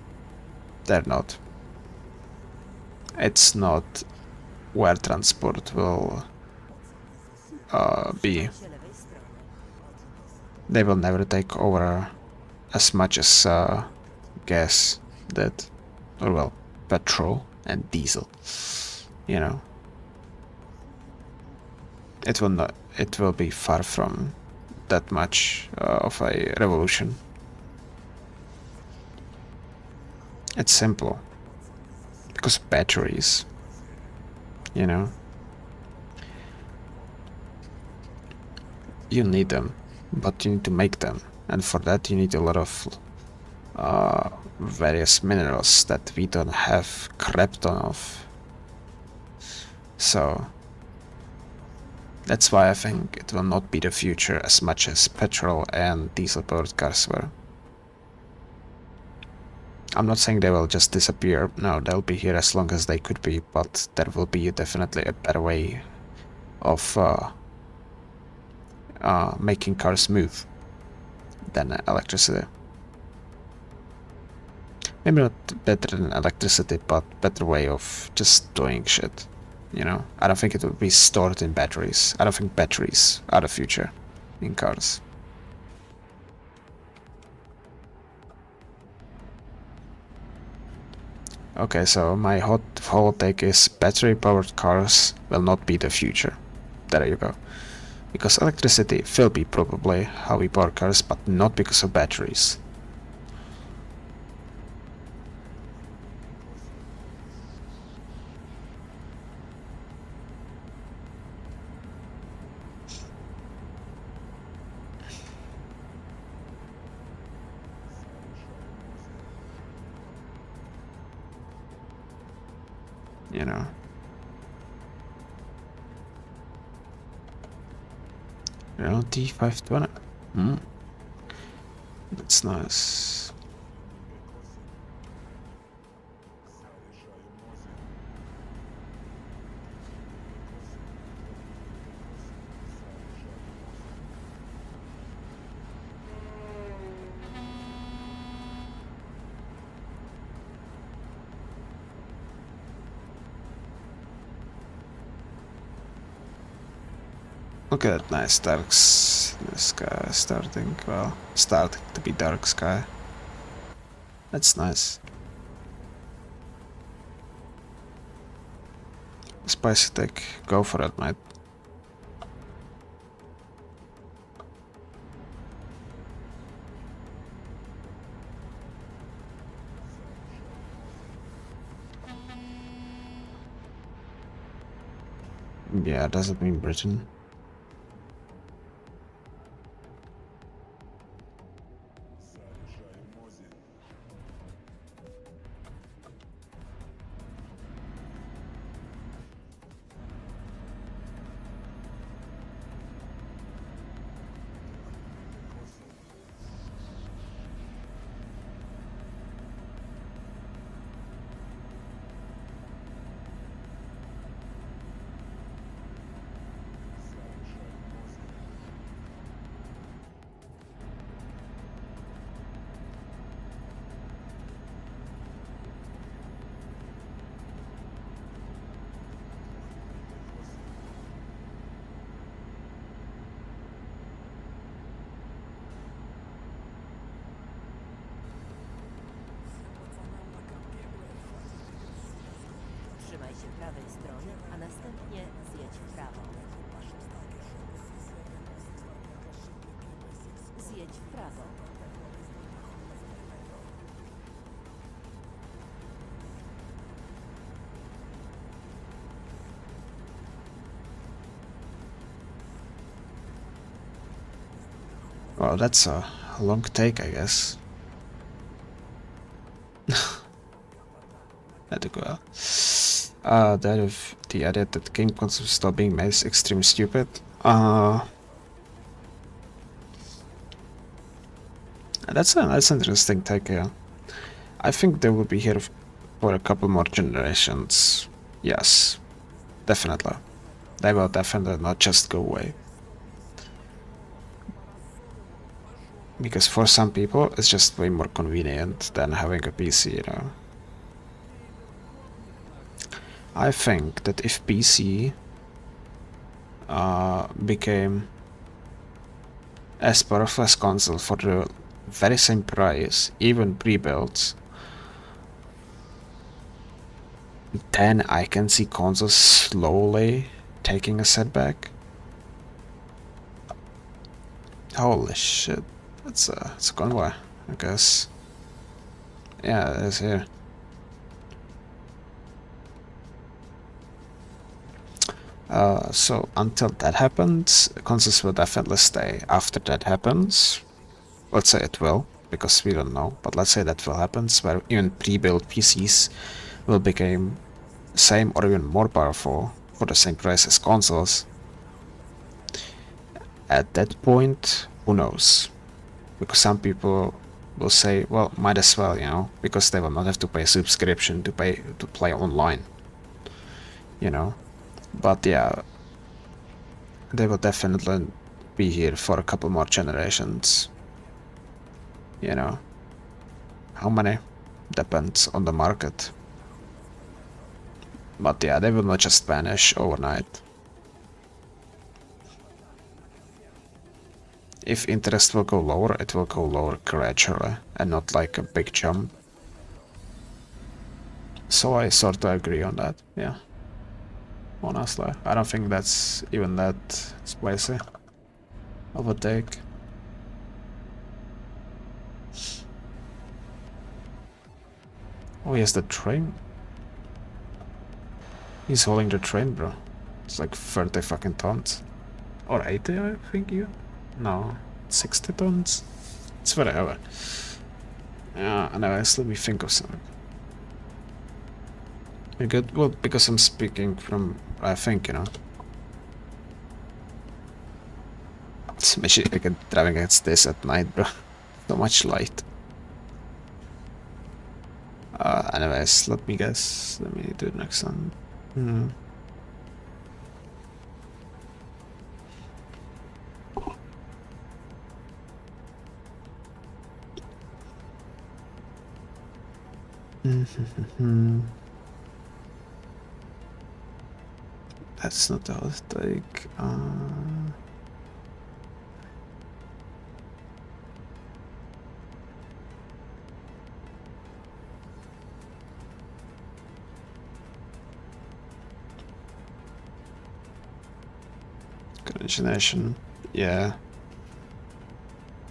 They're not. It's not where transport will be. They will never take over as much as gas did, or well, petrol and diesel. You know, it will not. It will be far from that much of a revolution. It's simple because batteries. You know, you need them, but you need to make them, and for that you need a lot of various minerals that we don't have crap ton of. So that's why I think it will not be the future as much as petrol and diesel powered cars were. I'm not saying they will just disappear, no, they'll be here as long as they could be, but there will be definitely a better way of making cars move than electricity. Maybe not better than electricity, but better way of just doing shit. You know, I don't think it will be stored in batteries. I don't think batteries are the future in cars. Okay, so my whole take is battery-powered cars will not be the future. There you go. Because electricity will be probably how we power cars, but not because of batteries. You know. Renault T520. That's nice. Look at that nice dark sky starting to be dark sky. That's nice. Spicy take, go for it, mate. Yeah, does it mean Britain? Trzymaj się prawej strony, a następnie zjedź w prawo. Zjedź w prawo. Well, that's a long take, I guess. Had to go out. That of the idea that game concept stop being made is extremely stupid. That's an interesting take, yeah. I think they will be here for a couple more generations. Yes, definitely. They will definitely not just go away. Because for some people, it's just way more convenient than having a PC, you know. I think that if PC became as powerful as console for the very same price, even pre-built, then I can see consoles slowly taking a setback. Holy shit. It's a convoy, I guess. Yeah, it is here. So until that happens, consoles will definitely stay. After that happens, let's say it will, because we don't know, but let's say that will happen, where even pre-built PCs will become same or even more powerful for the same price as consoles. At that point, who knows? Because some people will say, well, might as well, you know, because they will not have to pay a subscription to play online, you know. But yeah, they will definitely be here for a couple more generations, you know. How many? Depends on the market. But yeah, they will not just vanish overnight. If interest will go lower, it will go lower gradually and not like a big jump. So I sort of agree on that, yeah. Honestly, I don't think that's even that spicy of a take. Oh, he has the train. He's holding the train, bro. It's like 30 fucking tons. Or 80, I think you. No, 60 tons. It's whatever. Yeah, anyways, let me think of something. You good? Well, because I'm speaking from, I think, you know. Especially like driving against this at night, bro. So much light. Anyways, let me guess. Let me do the next one. Hmm. That's not the hot take. Generation, yeah.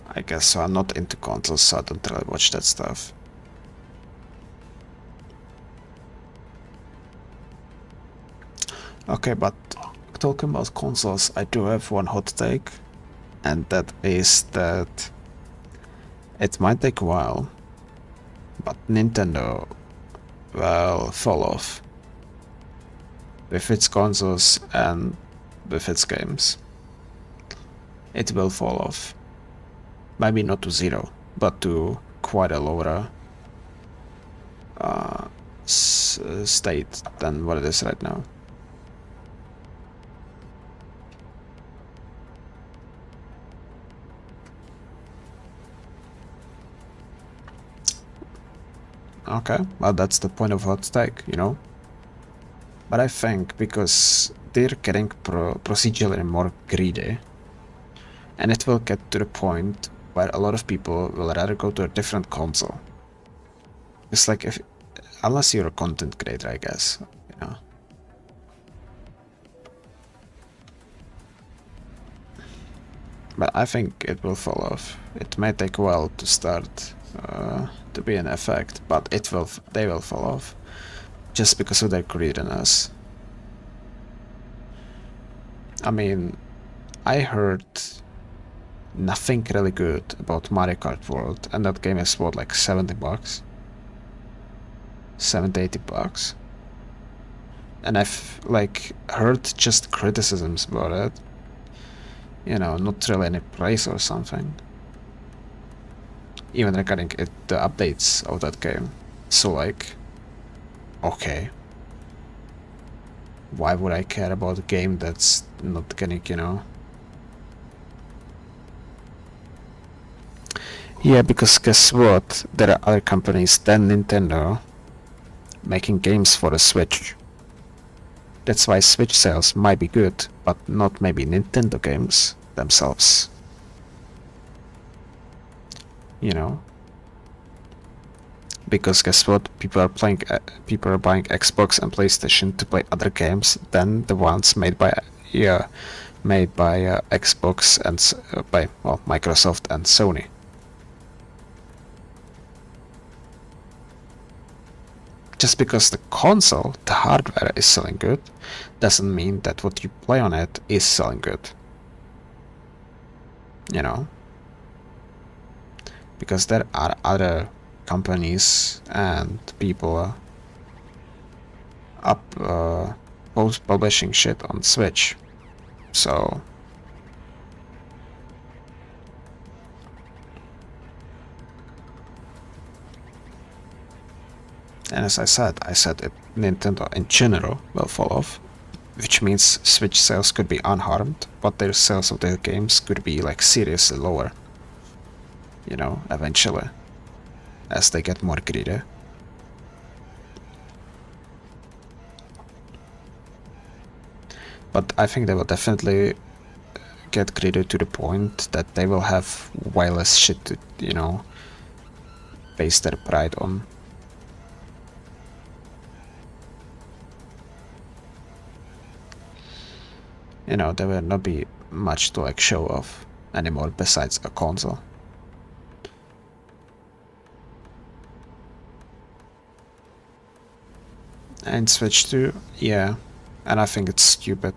I guess so. I'm not into consoles, so I don't really watch that stuff. Okay, but talking about consoles, I do have one hot take, and that is that it might take a while, but Nintendo will fall off with its consoles and with its games. It will fall off. Maybe not to zero, but to quite a lower state than what it is right now. Okay, well that's the point of hot take, you know? But I think because they're getting procedurally more greedy, and it will get to the point where a lot of people will rather go to a different console. It's like if, unless you're a content creator, I guess, you know. But I think it will fall off. It may take a while to start to be an effect, but they will fall off just because of their greediness. I mean, I heard nothing really good about Mario Kart World, and that game is what, like $70? 70, $80. And I've like heard just criticisms about it. You know, not really any praise or something. Even regarding the updates of that game. So like, okay. Why would I care about a game that's not getting, you know? Yeah, because guess what? There are other companies than Nintendo making games for the Switch. That's why Switch sales might be good, but not maybe Nintendo games themselves. You know? Because guess what? People are buying Xbox and PlayStation to play other games than the ones made by Xbox and by Microsoft and Sony. Just because the console, the hardware is selling good, doesn't mean that what you play on it is selling good. You know? Because there are other companies and people publishing shit on Switch. So and as I said if Nintendo in general will fall off, which means Switch sales could be unharmed, but their sales of their games could be like seriously lower. You know, eventually, as they get more greedy. But I think they will definitely get greedy to the point that they will have way less shit to, you know, base their pride on. You know, there will not be much to like show off anymore besides a console. And Switch 2, yeah, and I think it's stupid.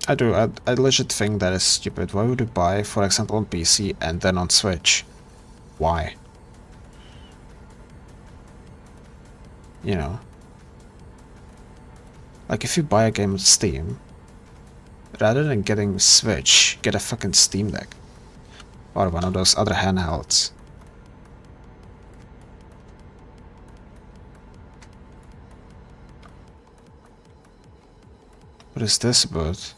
I legit think that is stupid. Why would you buy, for example, on PC and then on Switch? Why? You know? Like, if you buy a game on Steam, rather than getting Switch, get a fucking Steam Deck. Or one of those other handhelds. What is this about?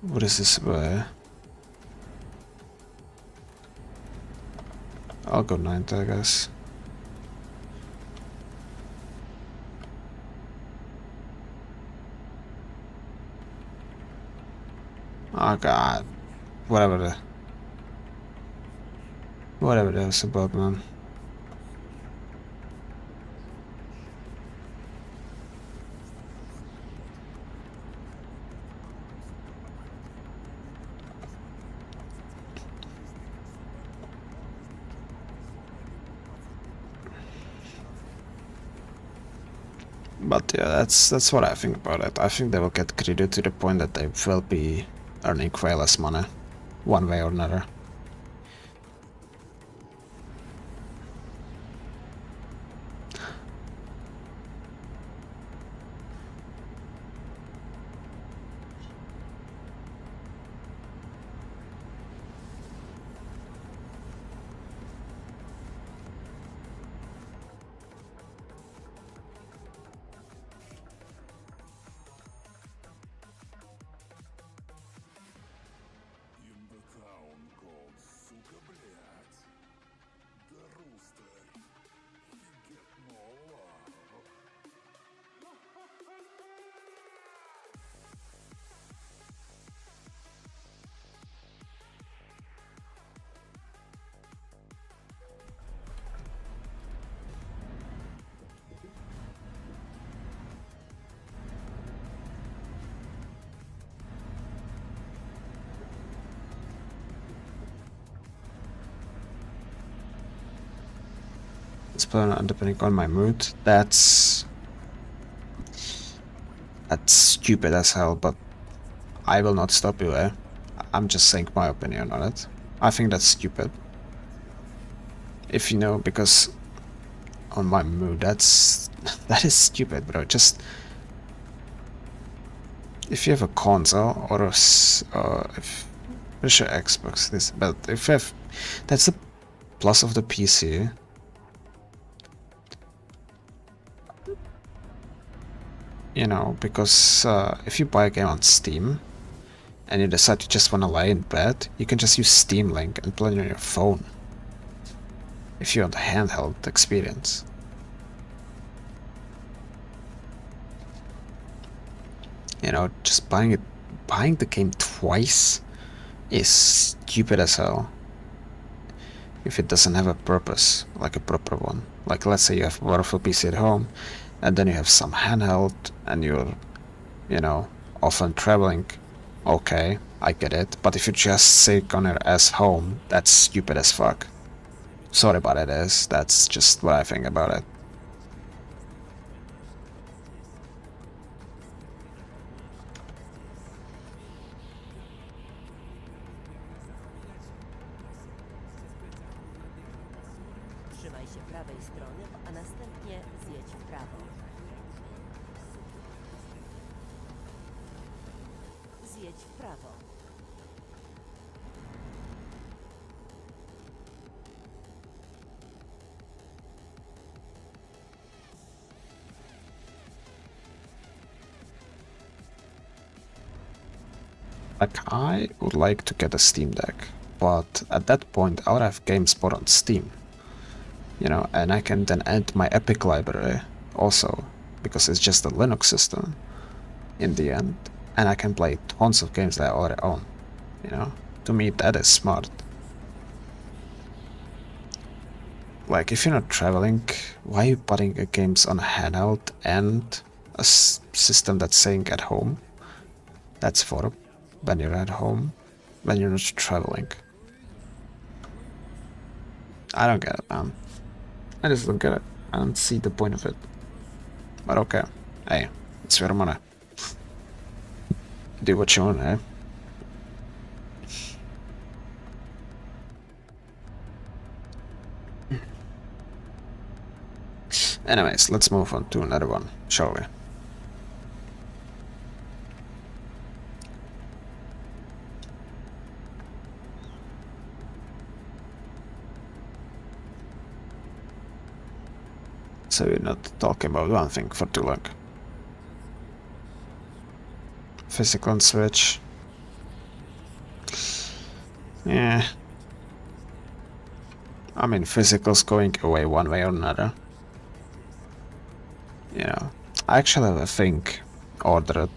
What is this about? I'll go 9th, I guess. Oh god. Whatever that was about, man. But yeah, that's what I think about it. I think they will get greedy to the point that they will be earning way less money, one way or another. It's depending on my mood. That's stupid as hell, but I will not stop you, eh? I'm just saying my opinion on it. I think that's stupid. If you know, because on my mood, that is stupid, bro. Just if you have a console or if pretty sure Xbox this, but if you have, that's the plus of the PC. You know, because if you buy a game on Steam and you decide you just want to lie in bed, you can just use Steam Link and play it on your phone. If you want a handheld experience. You know, just buying the game twice is stupid as hell. If it doesn't have a purpose, like a proper one. Like, let's say you have a powerful PC at home, and then you have some handheld, and you're, you know, often traveling. Okay, I get it. But if you just sit on your ass home, that's stupid as fuck. Sorry about it, is that's just what I think about it. Trzymaj się prawej strony, a następnie zjedź w prawo. Zjedź w prawo. Like, I would like to get a Steam Deck, but at that point I would have games bought on Steam. you know, and I can then add my Epic library also, because it's just a Linux system in the end, and I can play tons of games that I already own, you know. To me, that is smart. Like, if you're not traveling, why are you putting games on a handheld and a system that's saying at home? That's for when you're at home, when you're not traveling. I don't get it, man. I just don't get it. I don't see the point of it. But okay. Hey, it's your money. Do what you want, eh? Anyways, let's move on to another one, shall we? So we're not talking about one thing for too long. Physical and Switch. Yeah. I mean, physical's going away one way or another. You know, I actually have a thing ordered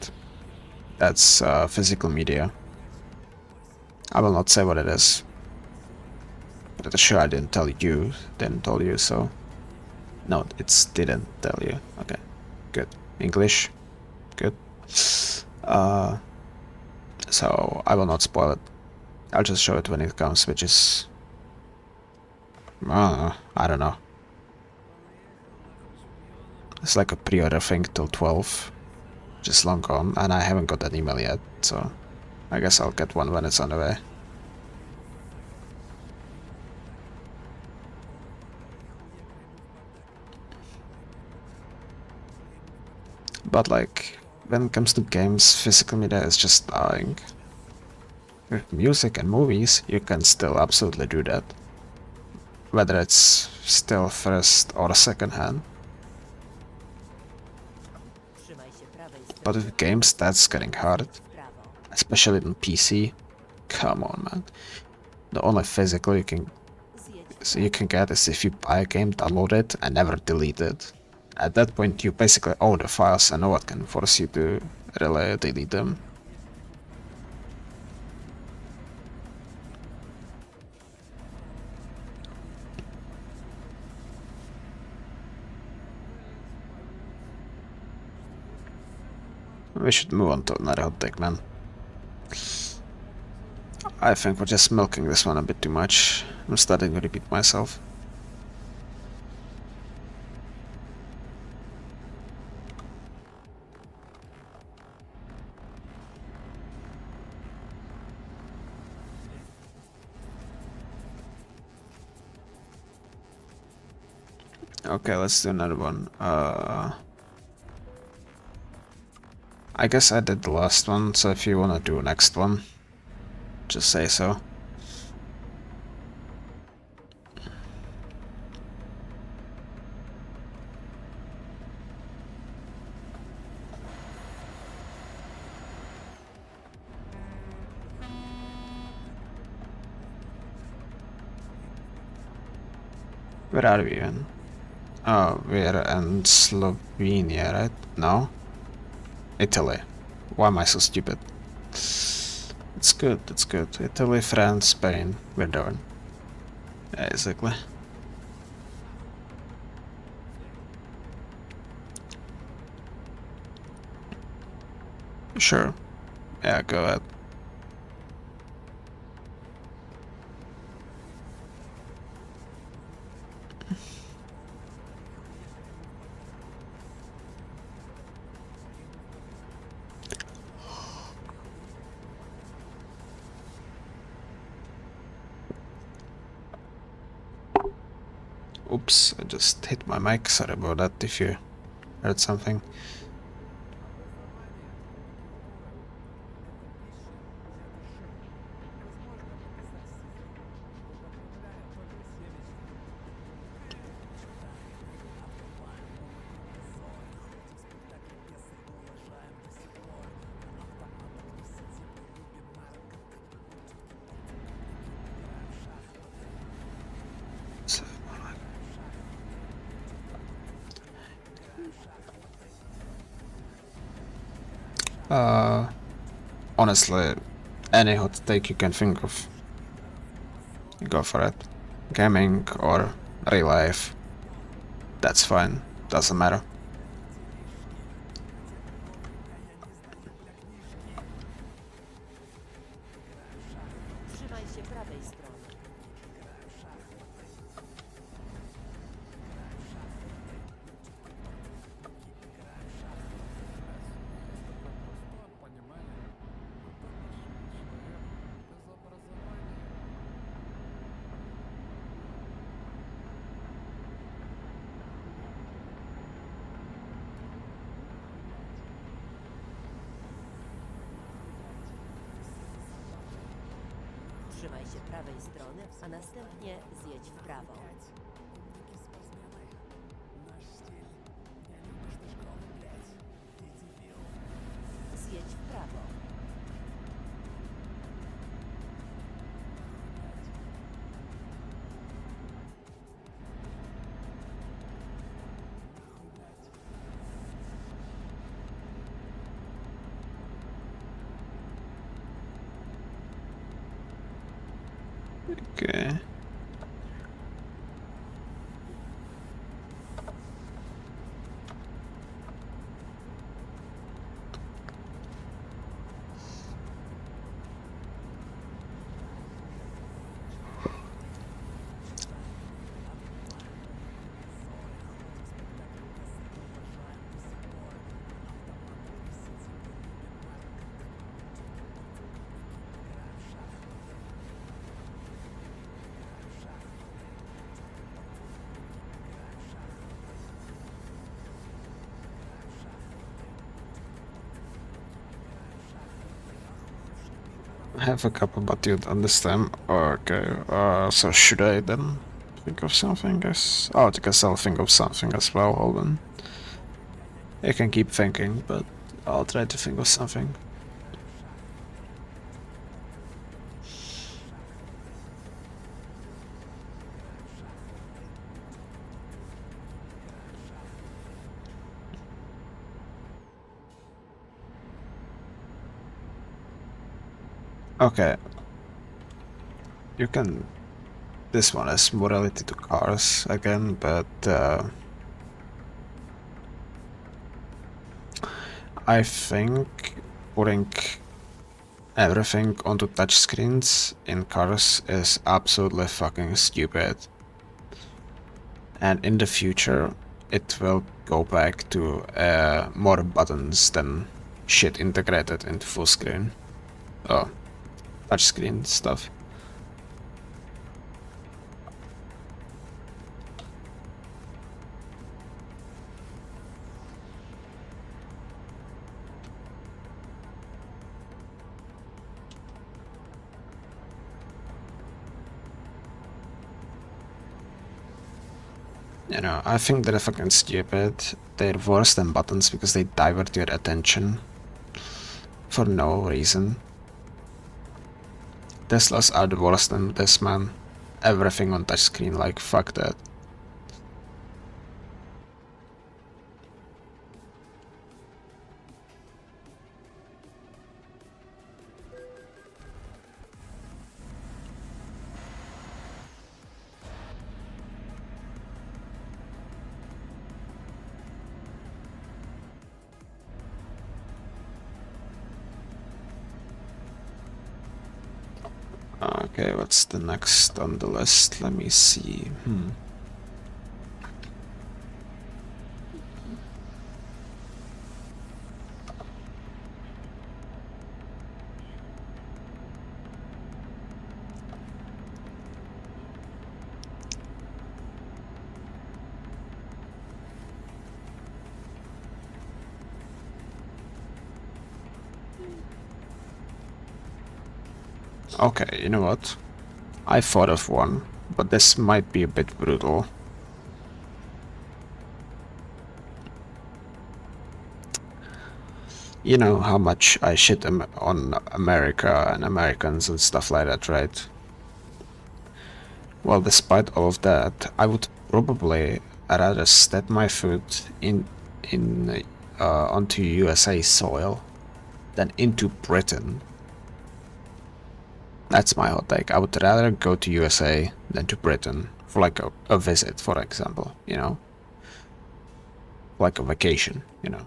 that's physical media. I will not say what it is. But I'm sure I didn't tell you, so... No, it didn't tell you. Okay, good. English, good. So I will not spoil it. I'll just show it when it comes, which is... I don't know. It's like a pre-order thing till 12. Just long gone, and I haven't got that email yet, so... I guess I'll get one when it's on the way. But like, when it comes to games, physical media is just dying. With music and movies, you can still absolutely do that. Whether it's still first or second hand. But with games, that's getting hard. Especially on PC. Come on, man. The only physical you can get is if you buy a game, download it, and never delete it. At that point, you basically own the files and no one can force you to really delete them. We should move on to another hot take, man. I think we're just milking this one a bit too much. I'm starting to repeat myself. Okay, let's do another one. I guess I did the last one, so if you wanna do next one, just say so. Where are we in? Oh, we're in Slovenia, right? No? Italy. Why am I so stupid? It's good, it's good. Italy, France, Spain. We're done. Basically. Sure. Yeah, go ahead. Oops, I just hit my mic. Sorry about that if you heard something. Honestly, any hot take you can think of, go for it. Gaming or real life, that's fine, doesn't matter. Trzymaj się prawej strony. Trzymaj się prawej strony, a następnie zjedź w prawo. Zjedź w prawo. Okay. I have a couple, but you'd understand. Okay, so should I then think of something? Guess. Oh, I guess I'll think of something as well. Hold on. I can keep thinking, but I'll try to think of something. Okay. You can. This one is more related to cars again, but I think putting everything onto touchscreens in cars is absolutely fucking stupid. And in the future, it will go back to more buttons than shit integrated into full screen. Oh, touchscreen stuff. You know, I think they're fucking stupid. They're worse than buttons because they divert your attention for no reason. Teslas are the worst than this, man. Everything on touchscreen, like, fuck that. Okay, what's the next on the list? Let me see. Okay, you know what? I thought of one, but this might be a bit brutal. You know how much I shit on America and Americans and stuff like that, right? Well, despite all of that, I would probably rather step my foot in onto USA soil than into Britain. That's my hot take. I would rather go to USA than to Britain for like a visit, for example, you know? Like a vacation, you know?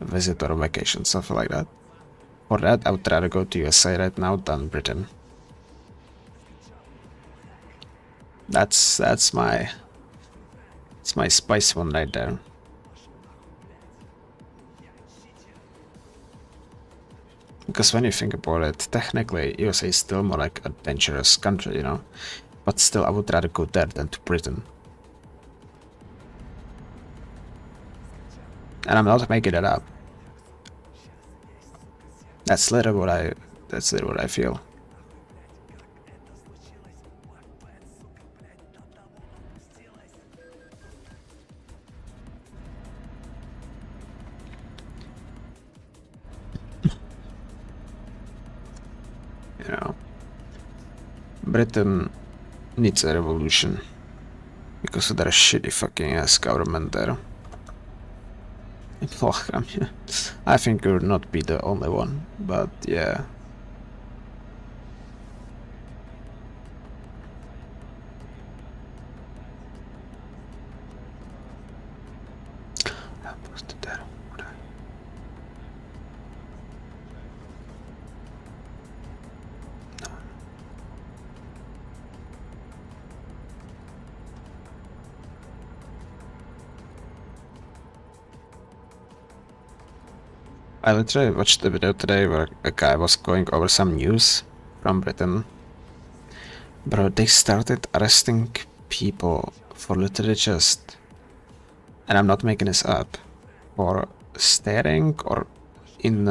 A visit or a vacation, something like that. For that, I would rather go to USA right now than Britain. That's my spice one right there. Because when you think about it, technically USA is still more like adventurous country, you know? But still, I would rather go there than to Britain. And I'm not making it up. That's literally what I feel. You know, Britain needs a revolution because of their shitty fucking ass government there. I think you'll not be the only one, but yeah. I literally watched the video today where a guy was going over some news from Britain. Bro, they started arresting people for literally just, and I'm not making this up, for staring or in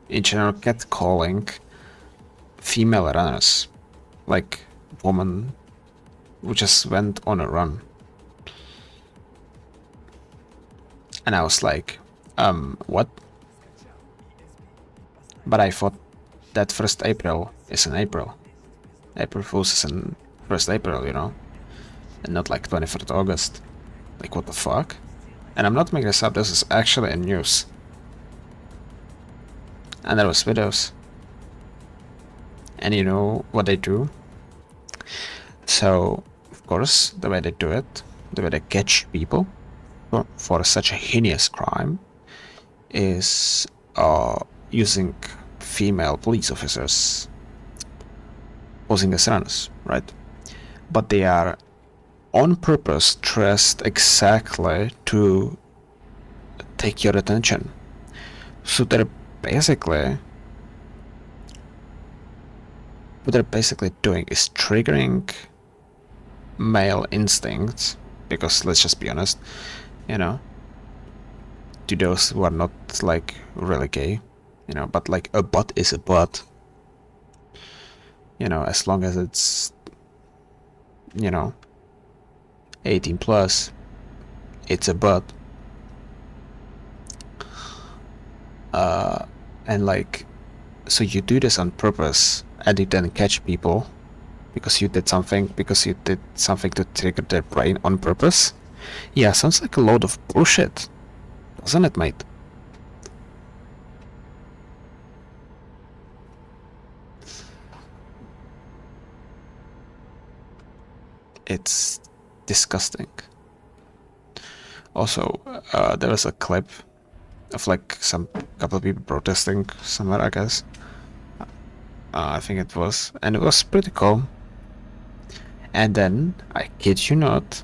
general catcalling female runners, like woman who just went on a run. And I was like, what? But I thought that 1st April is in April. April Fool's is in 1st April, you know? And not like 24th August. Like, what the fuck? And I'm not making this up, this is actually in news. And there was videos. And you know what they do? So, of course, the way they do it, the way they catch people for such a heinous crime is using female police officers posing as runners, right? But they are on purpose dressed exactly to take your attention. So they're basically, what they're basically doing is triggering male instincts, because let's just be honest, you know, to those who are not like really gay, you know, but like a butt is a butt, you know, as long as it's, you know, 18 plus, it's a butt. And like, so you do this on purpose and you then catch people because you did something to trigger their brain on purpose. Yeah, sounds like a load of bullshit, doesn't it, mate? It's disgusting. Also, there was a clip of like some couple of people protesting somewhere, I guess. I think it was, and it was pretty cool. And then, I kid you not,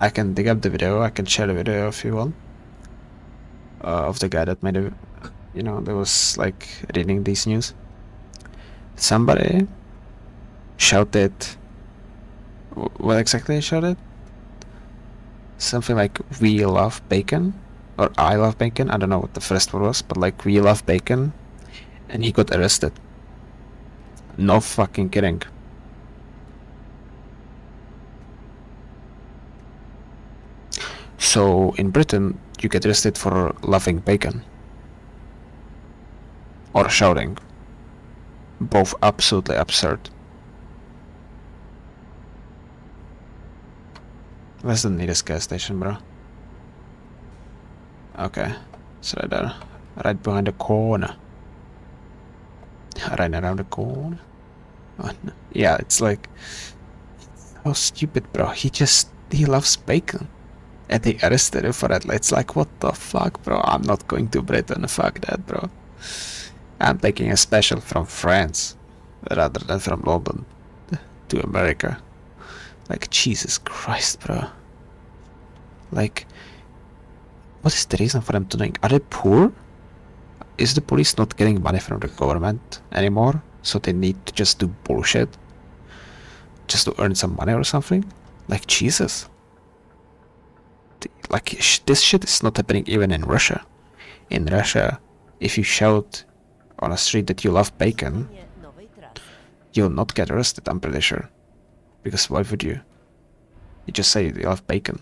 I can dig up the video, I can share the video if you want, of the guy that made it, you know, that was like reading these news. Somebody shouted, what exactly shouted? Something like, we love bacon, or I love bacon, I don't know what the first word was, but like, we love bacon, and he got arrested. No fucking kidding. So in Britain, you get arrested for loving bacon. Or shouting. Both absolutely absurd. Where's the nearest gas station, bro? Okay. It's right there. Right behind the corner. Right around the corner. Oh, no. Yeah, it's like... Oh, stupid, bro. He loves bacon. And they arrested him for that. It's like, what the fuck, bro? I'm not going to Britain. Fuck that, bro. I'm taking a special from France rather than from London to America. Like, Jesus Christ, bro. Like, what is the reason for them to doing? Are they poor? Is the police not getting money from the government anymore? So they need to just do bullshit just to earn some money or something? Like, Jesus. Like, this shit is not happening even in Russia. In Russia, if you shout on a street that you love bacon, you'll not get arrested, I'm pretty sure. Because why would you? You just say you love bacon.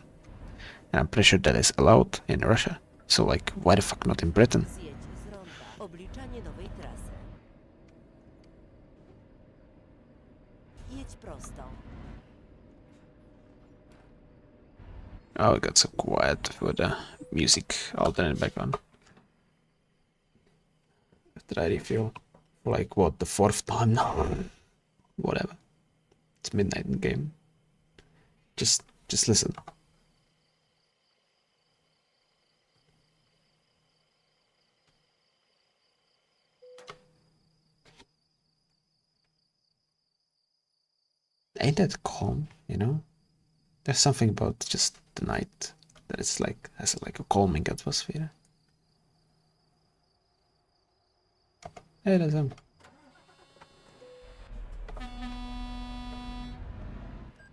And I'm pretty sure that is allowed in Russia. So like, why the fuck not in Britain? Oh, it got so quiet with the music out in the background. Did I refill? Like what, the fourth time now? Whatever. It's midnight in the game. Just listen. Ain't that calm, you know? There's something about just the night that it's like has like a calming atmosphere. Hey, that's him.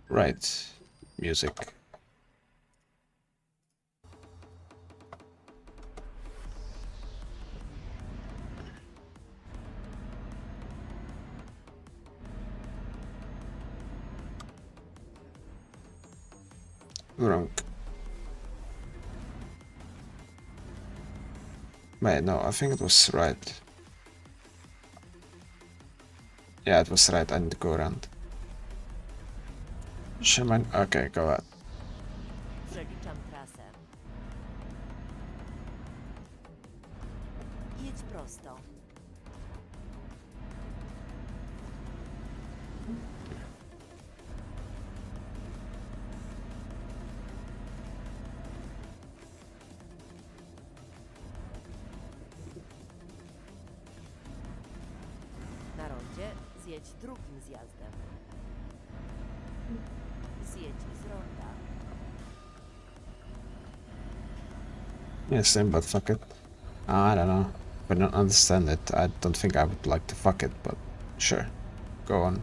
Right. Music. Wrong. Wait, no, I think it was right. Yeah, it was right. I need to go around. Shaman. Okay, go out. Przeliczam trasę. Jedź prosto. Na rondzie zjedź drugim zjazdem. Zjedź z ronda. Yeah, same, but fuck it. I don't know. I don't understand it. I don't think I would like to fuck it, but sure. Go on.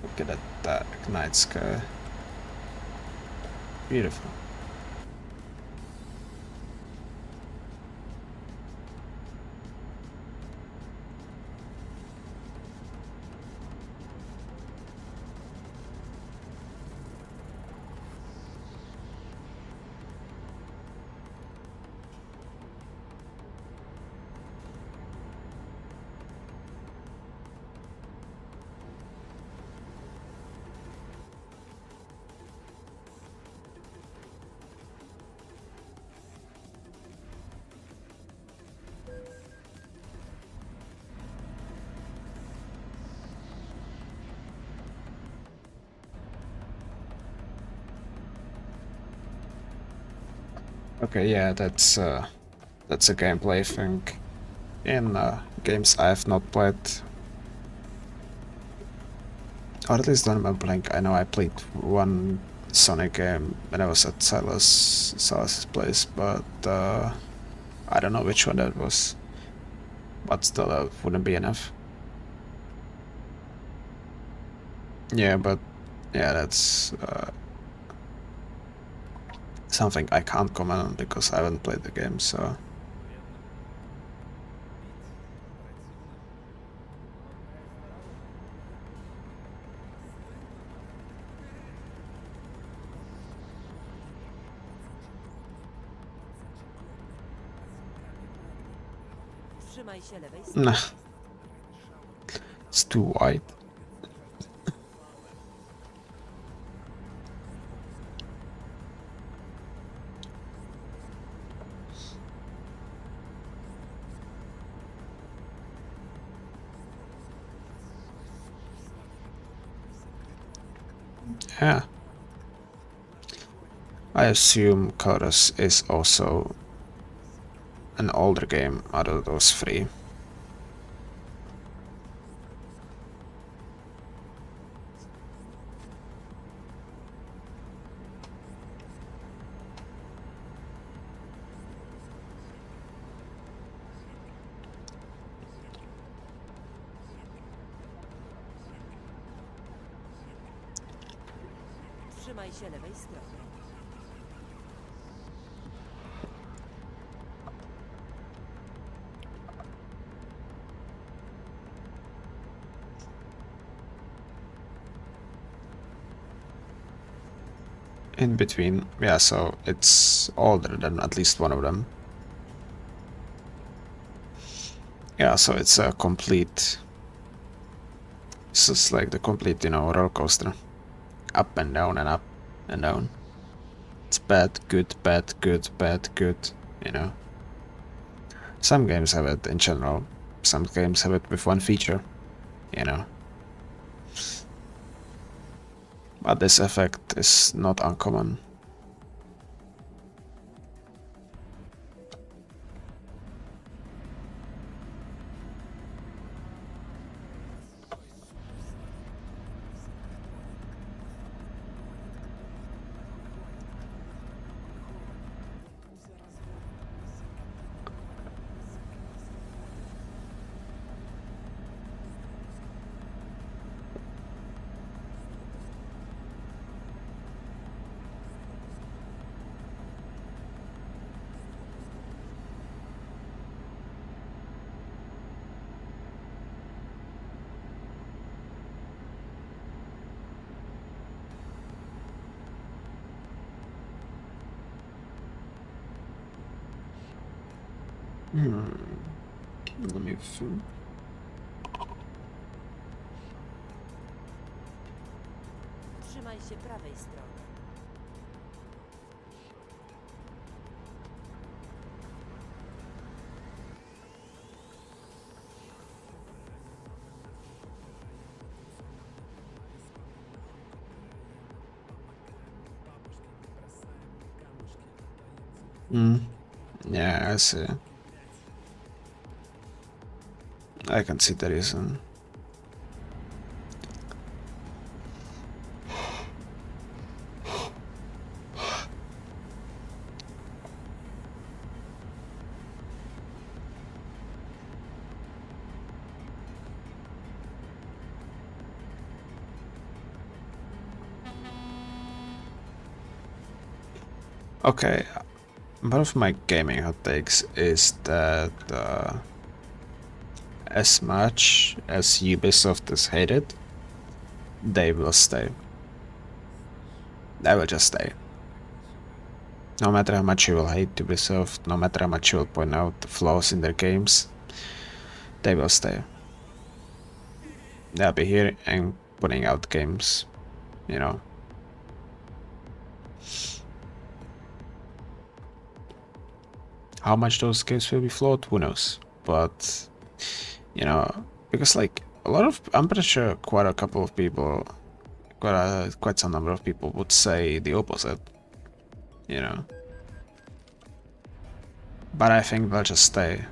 Look at that dark night sky. Beautiful. Okay, yeah, that's a gameplay thing in games I have not played, or at least don't remember playing. I know I played one Sonic game when I was at Silas's place, but I don't know which one that was. But still, that wouldn't be enough. Yeah, but yeah, that's something I can't comment on because I haven't played the game, so... Trzymaj się lewej strony. Nah, it's too wide. Yeah. I assume Chorus is also an older game out of those three. Trzymaj się lewej strony. In between, yeah, so it's older than at least one of them. Yeah, so it's a complete... This is like the complete, you know, roller coaster. Up and down and up and down. It's bad, good, bad, good, bad, good, you know. Some games have it in general. Some games have it with one feature, you know. But this effect is not uncommon. Let me... Trzymaj się prawej strony. Yeah, I see. I can see the reason. Okay, one of my gaming hot takes is that as much as Ubisoft is hated, they will stay. They will just stay. No matter how much you will hate Ubisoft, no matter how much you will point out the flaws in their games, they will stay. They'll be here and putting out games, you know. How much those games will be flawed, who knows? But, you know, because like a lot of, I'm pretty sure quite a couple of people, quite some number of people would say the opposite, you know. But I think they'll just stay.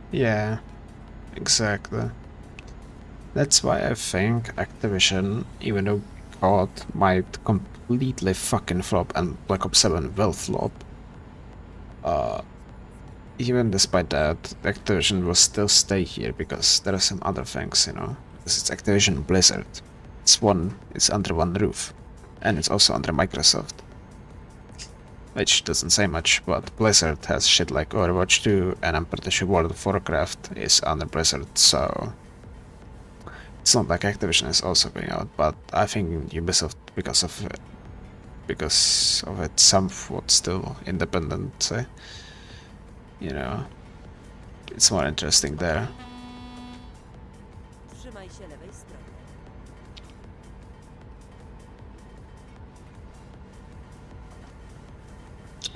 Yeah, exactly. That's why I think Activision, even though COD might completely fucking flop and Black Ops 7 will flop, even despite that, Activision will still stay here because there are some other things, you know. This is Activision Blizzard. It's under one roof. And it's also under Microsoft. Which doesn't say much, but Blizzard has shit like Overwatch 2, and I'm pretty sure World of Warcraft is under Blizzard, so it's not like Activision is also going out, but I think Ubisoft, because of it, somewhat still independent, you know, it's more interesting there. Trzymaj się lewej strony.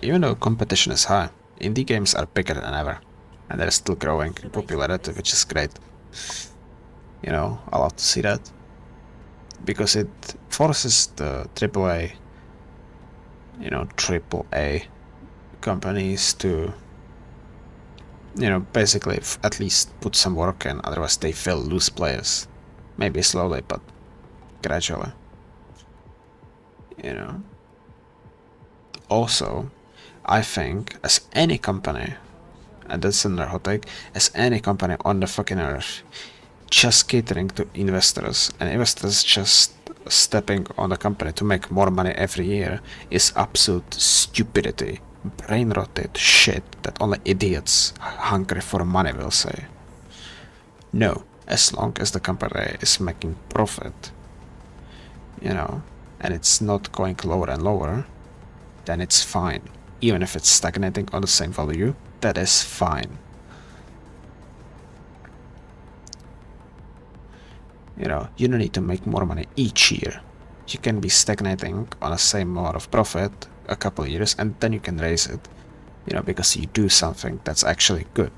Even though competition is high, indie games are bigger than ever, and they're still growing in popularity, which is great. You know, I love to see that, because it forces the AAA, you know, AAA companies to, you know, basically at least put some work in, otherwise they will lose players. Maybe slowly, but gradually. You know. Also, I think as any company, and that's another hot take, as any company on the fucking earth, just catering to investors, and investors just stepping on the company to make more money every year is absolute stupidity, brain-rotted shit that only idiots hungry for money will say. No, as long as the company is making profit, you know, and it's not going lower and lower, then it's fine. Even if it's stagnating on the same value, that is fine. You know, you don't need to make more money each year. You can be stagnating on the same amount of profit a couple of years, and then you can raise it, you know, because you do something that's actually good.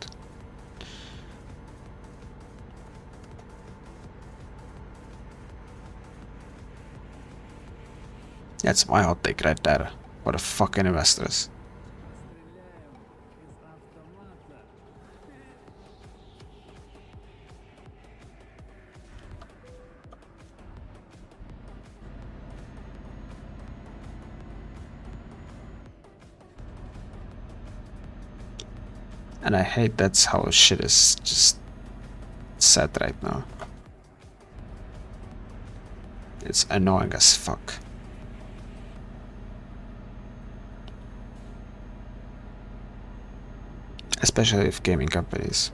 That's my hot take right there. For the fucking investors. And I hate that's how shit is just set right now. It's annoying as fuck. Especially with gaming companies.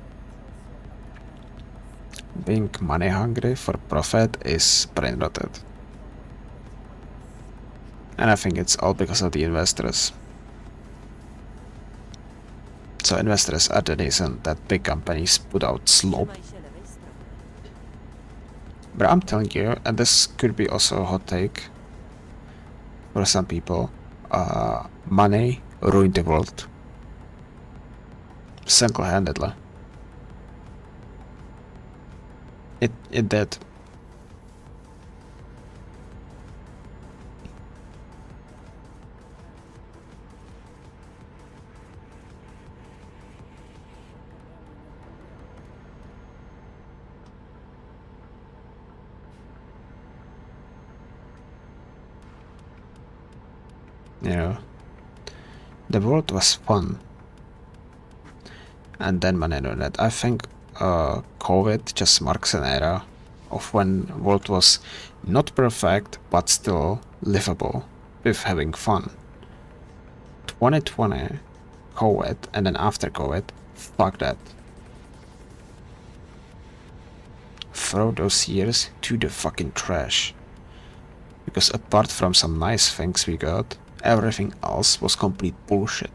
Being money hungry for profit is brain rotted. And I think it's all because of the investors. So investors are the reason that big companies put out slop. Trzymaj się lewej strony. But I'm telling you, and this could be also a hot take for some people, money ruined the world. Single-handedly. It did. You know, the world was fun, and then money ruined it. I think COVID just marks an era of when world was not perfect but still livable with having fun. 2020, COVID, and then after COVID, fuck that. Throw those years to the fucking trash. Because apart from some nice things we got, everything else was complete bullshit.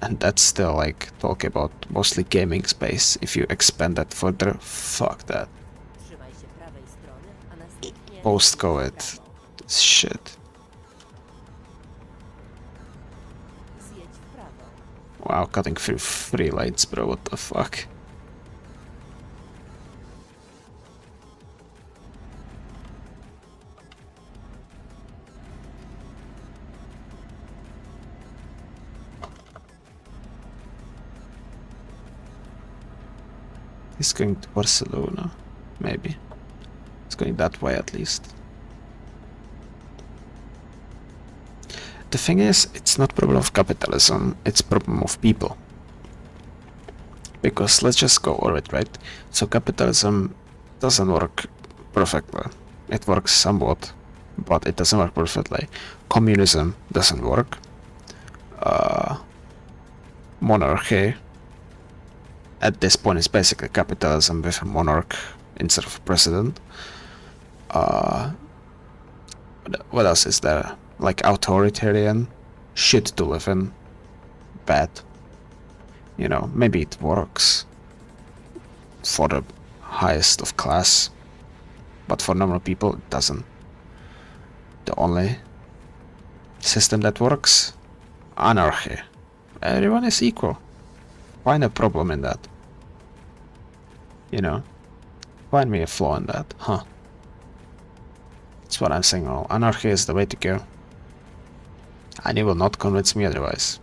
And that's still like talking about mostly gaming space. If you expand that further, fuck that. Trzymaj się prawej strony, a następnie Post-COVID shit. zjedź w prawo. Wow, cutting through 3 lanes, bro, what the fuck? He's going to Barcelona, maybe. He's going that way at least. the thing is, it's not problem of capitalism, it's problem of people. Because let's just go over it, right? So capitalism doesn't work perfectly. It works somewhat, but it doesn't work perfectly. Communism doesn't work. Monarchy at this point is basically capitalism with a monarch instead of a president. What else is there? Like authoritarian, shit to live in, bad. You know, maybe it works for the highest of class, but for normal people it doesn't. The only system that works? Anarchy. Everyone is equal. Find a problem in that. You know? Find me a flaw in that. Huh. That's what I'm saying. Oh, anarchy is the way to go. And you will not convince me otherwise.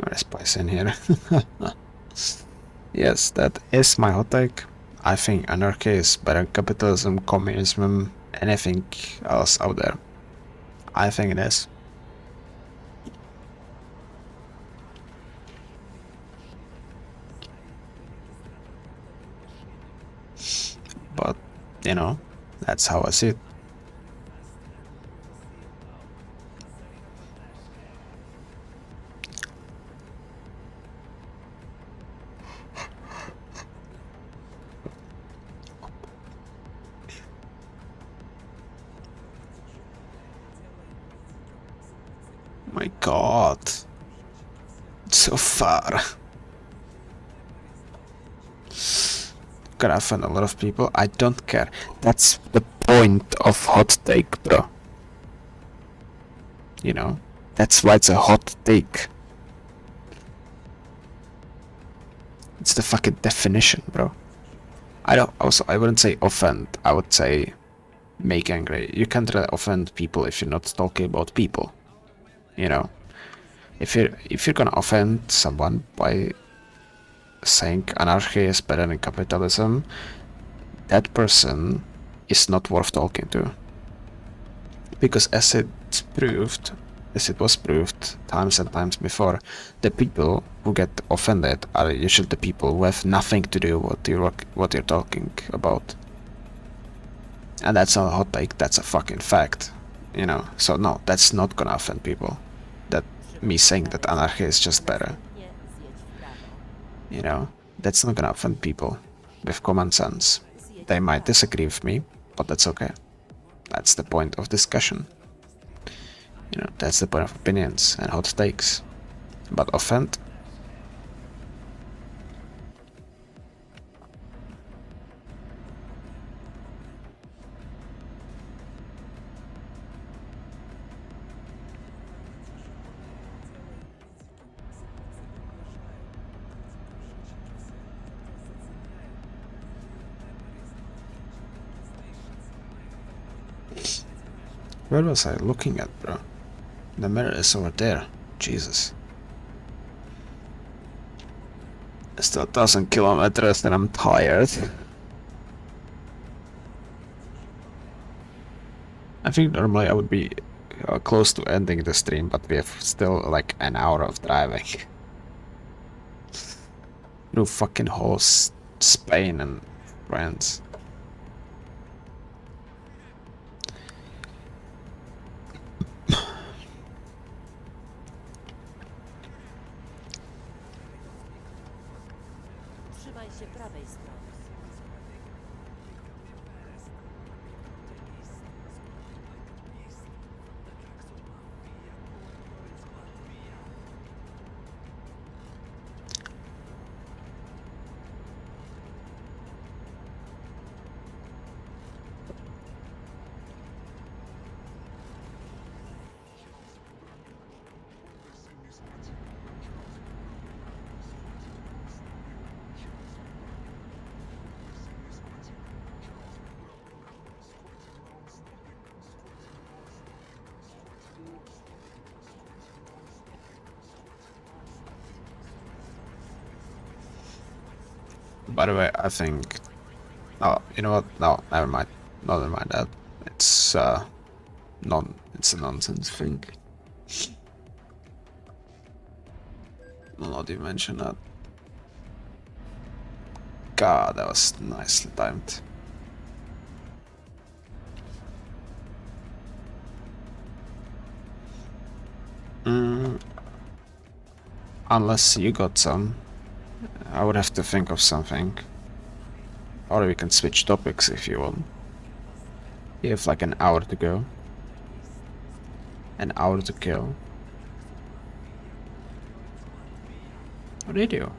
There's spice in here. Yes, that is my hot take. I think anarchy is better than capitalism, communism, anything else out there. I think it is. But, you know, that's how I see it. My god. It's so far. Gonna offend a lot of people. I don't care. That's the point of hot take, bro. You know? That's why it's a hot take. It's the fucking definition, bro. I wouldn't say offend. I would say make angry. You can't really offend people if you're not talking about people. You know? If you're gonna offend someone by saying anarchy is better than capitalism, that person is not worth talking to. Because as it was proved times and times before, the people who get offended are usually the people who have nothing to do with what you're talking about. And that's not a hot take, that's a fucking fact. You know, so no, that's not gonna offend people. That me saying that anarchy is just better. You know, that's not gonna offend people with common sense. They might disagree with me, but that's okay. That's the point of discussion. You know, that's the point of opinions and hot takes. But offend? Where was I looking at, bro? The mirror is over there. Jesus. Still 1,000 kilometers and I'm tired. I think normally I would be close to ending the stream, but we have still like an hour of driving. Through fucking whole Spain and France. Trzymaj się prawej strony. By the way, I think... Oh, you know what? No, never mind. No, never mind that. It's, it's a nonsense thing. I'll not even mention that. God, that was nicely timed. Unless you got some, I would have to think of something. Or we can switch topics if you want. You have like an hour to go. An hour to kill. Radio.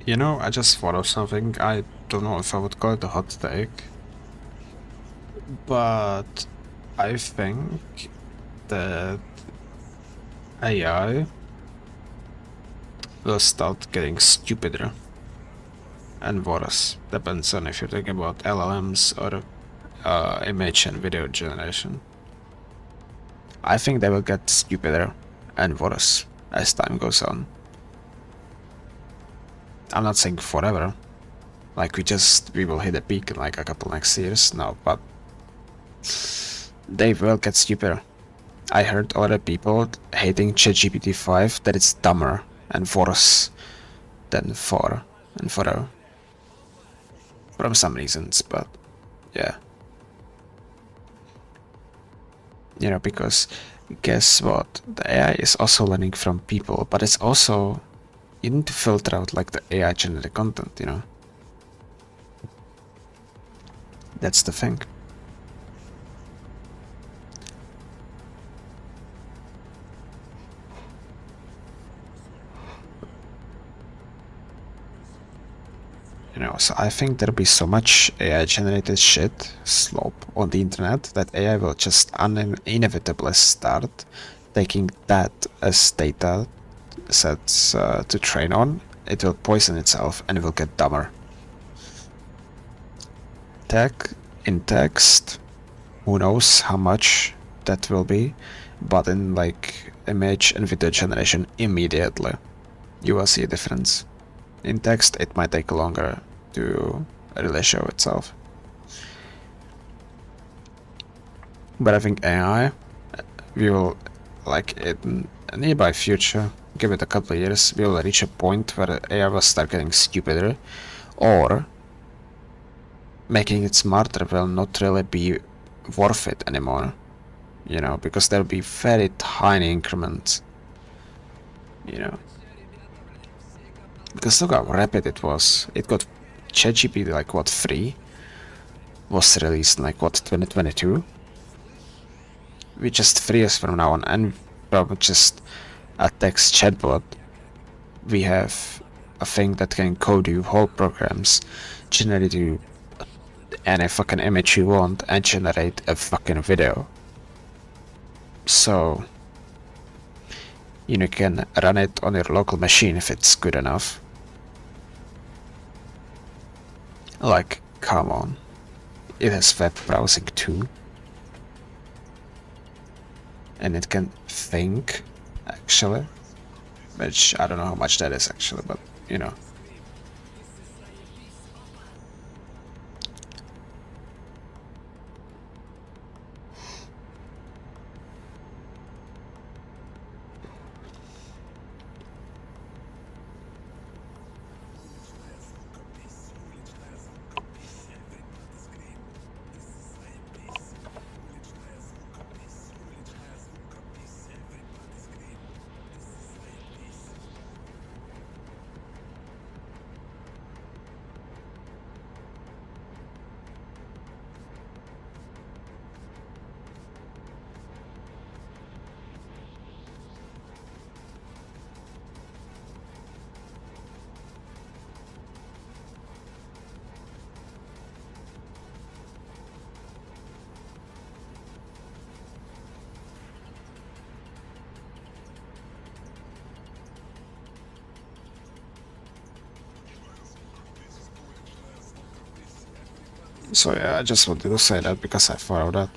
You know, I just thought of something. I don't know if I would call it a hot take. But I think that AI will start getting stupider and worse. Depends on if you're talking about LLMs or image and video generation. I think they will get stupider and worse as time goes on. I'm not saying forever. Like we will hit a peak in like a couple next years. No, but they will get stupider. I heard other people hating ChatGPT 5 that it's dumber and worse than 4 and 4.0. From some reasons, but yeah. You know, because guess what? The AI is also learning from people, but it's also, you need to filter out like the AI generated content, you know? That's the thing. You know, so I think there'll be so much AI generated shit slope on the internet that AI will just inevitably start taking that as data sets to train on. It will poison itself and it will get dumber. In text, who knows how much that will be, but in like image and video generation, immediately you will see a difference. In text, it might take longer to really show itself. But I think AI, we will, like in a nearby future, give it a couple of years, we will reach a point where AI will start getting stupider, or making it smarter will not really be worth it anymore. You know, because there'll be very tiny increments. You know. Because look how rapid it was. It got ChatGPT like what, 3? Was released in like what, 2022? We just 3 years from now on, and probably just a text chatbot. We have a thing that can code you whole programs, generate you any fucking image you want, and generate a fucking video. So You can run it on your local machine if it's good enough. Like, come on. It has web browsing too. And it can think, actually. Which, I don't know how much that is actually, but, you know. So yeah, I just wanted to say that because I thought of that.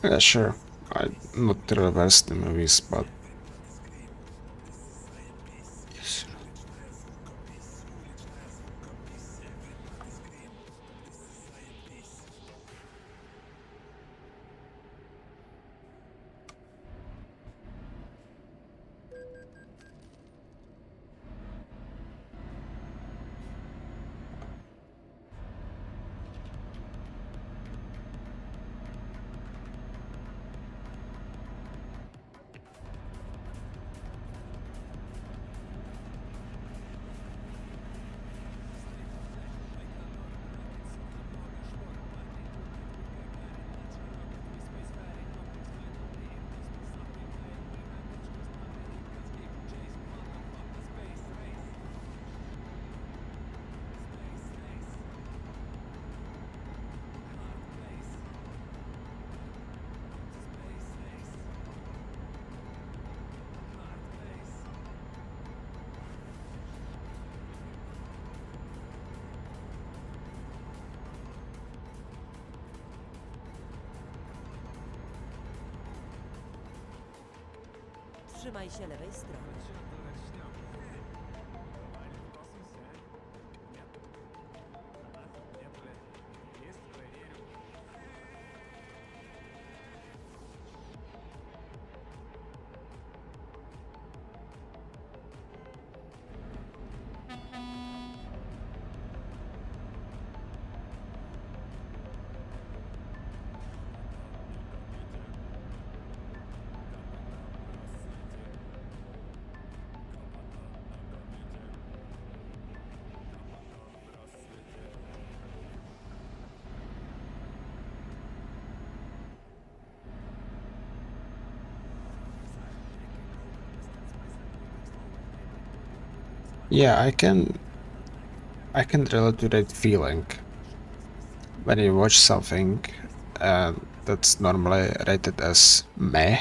Yeah, sure. I'm not the best in movies, but yes. Trzymaj się lewej strony. Yeah, I can relate to that feeling when you watch something that's normally rated as meh,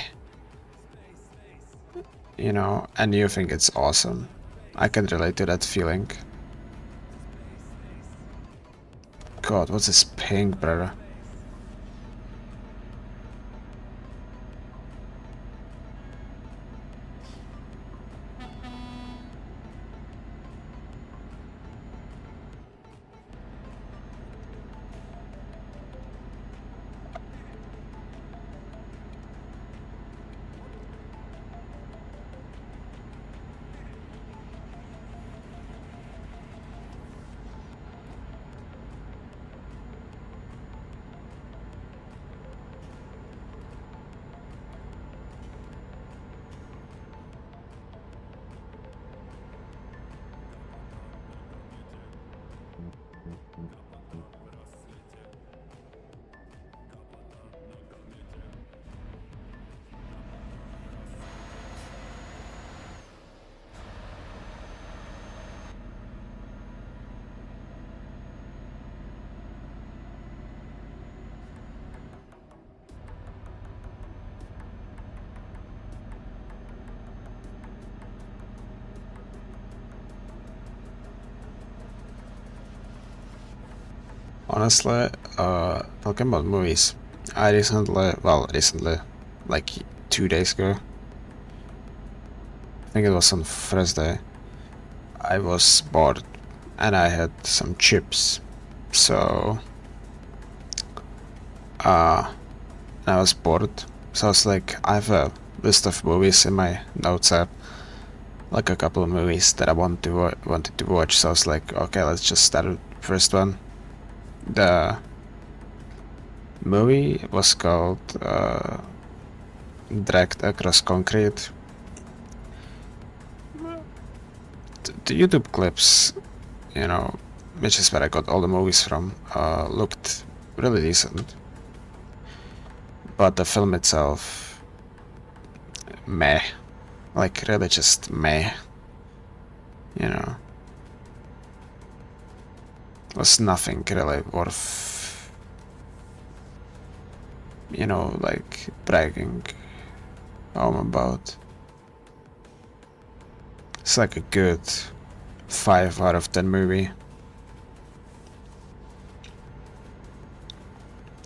you know, and you think it's awesome. I can relate to that feeling. God, what's this pink, brother? honestly, talking about movies, I recently, like 2 days ago, I think it was on Thursday, I was bored and I had some chips. So, I was bored. So I was like, I have a list of movies in my notes app, like a couple of movies that I wanted to watch. So I was like, okay, let's just start with the first one. The movie was called Dragged Across Concrete. The YouTube clips, which is where I got all the movies from, looked really decent. But the film itself, meh. Like, really just meh. Was nothing really worth, like, bragging home about. It's like a good 5 out of 10 movie.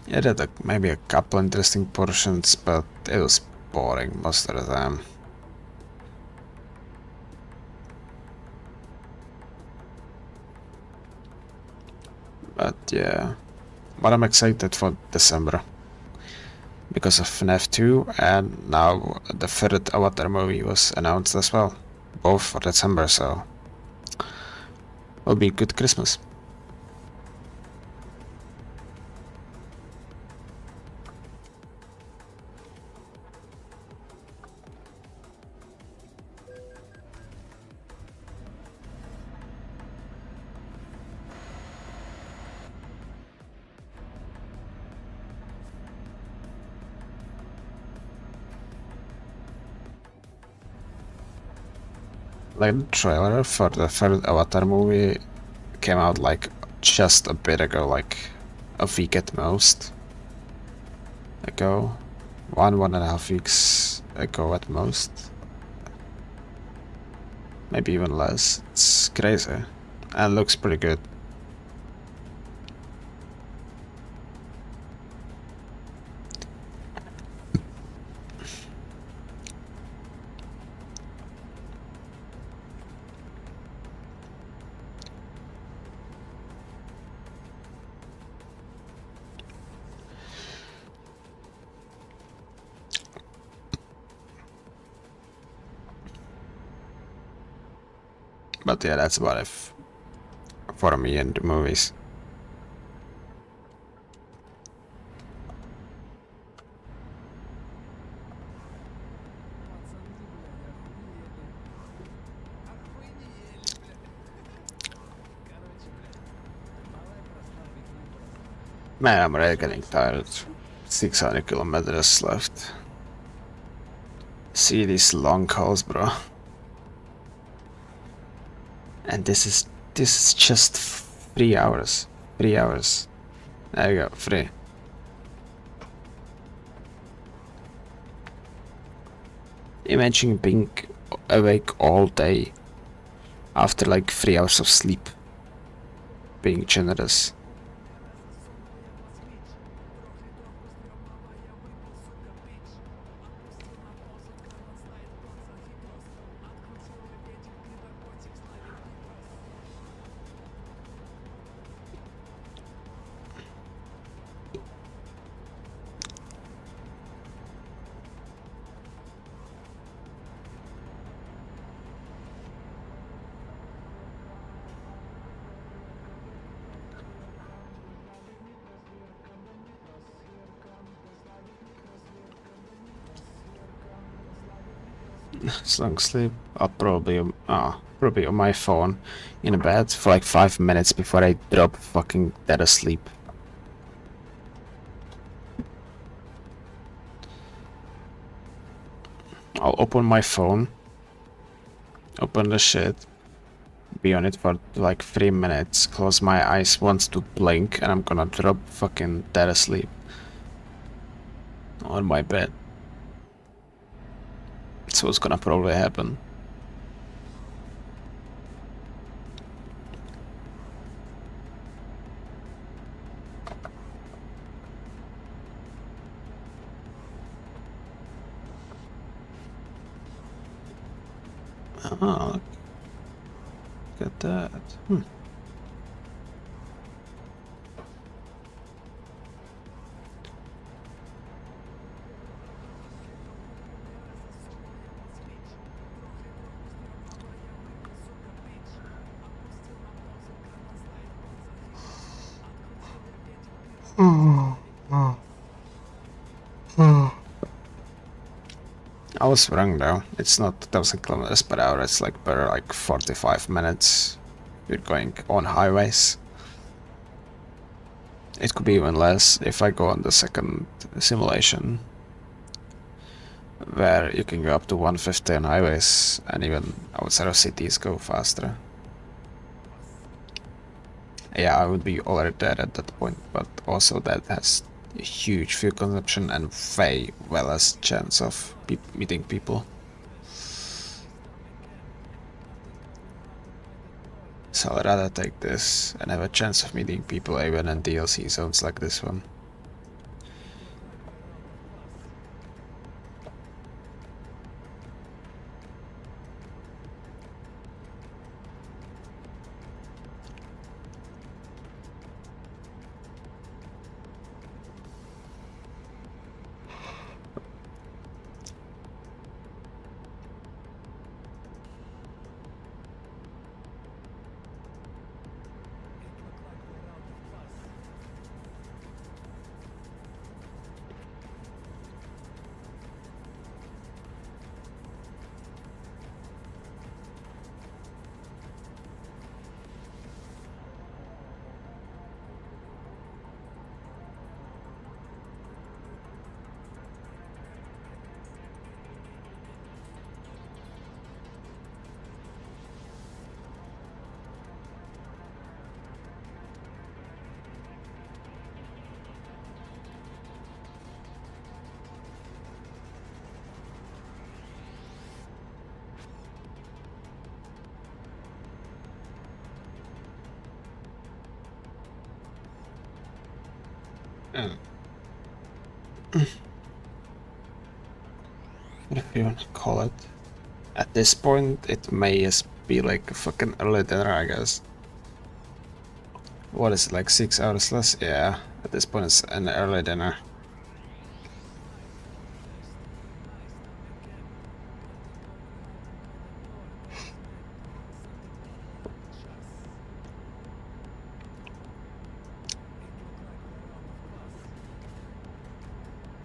It had maybe a couple interesting portions, but it was boring most of the time. But yeah, but I'm excited for December because of FNAF 2, and now the third Avatar movie was announced as well, both for December, so it'll be a good Christmas. Like, the trailer for the third Avatar movie came out like just a bit ago, like a week at most ago. 1.5 weeks ago at most. Maybe even less. It's crazy. And looks pretty good. But yeah, that's about it for me and the movies. Man, I'm really getting tired. 600 kilometers left. See these long hauls, bro. And this is just 3 hours. 3 hours. There you go, 3. Imagine being awake all day after like 3 hours of sleep. Being generous. As long sleep, I'll probably on my phone in bed for like 5 minutes before I drop fucking dead asleep. I'll open my phone, open the shit, be on it for like 3 minutes, close my eyes once to blink, and I'm gonna drop fucking dead asleep on my bed. That's what's gonna probably happen. Oh, look at that. I was wrong though. It's not 1000 kilometers per hour, it's like per like 45 minutes. You're going on highways. It could be even less if I go on the second simulation, where you can go up to 150 on highways, and even outside of cities go faster. Yeah, I would be already there at that point, but also that has a huge fuel consumption and way less chance of meeting people. So I'd rather take this and have a chance of meeting people even in DLC zones like this one. Whatever you want to call it. At this point, it may just be like a fucking early dinner, I guess. What is it, like 6 hours less? Yeah, at this point it's an early dinner.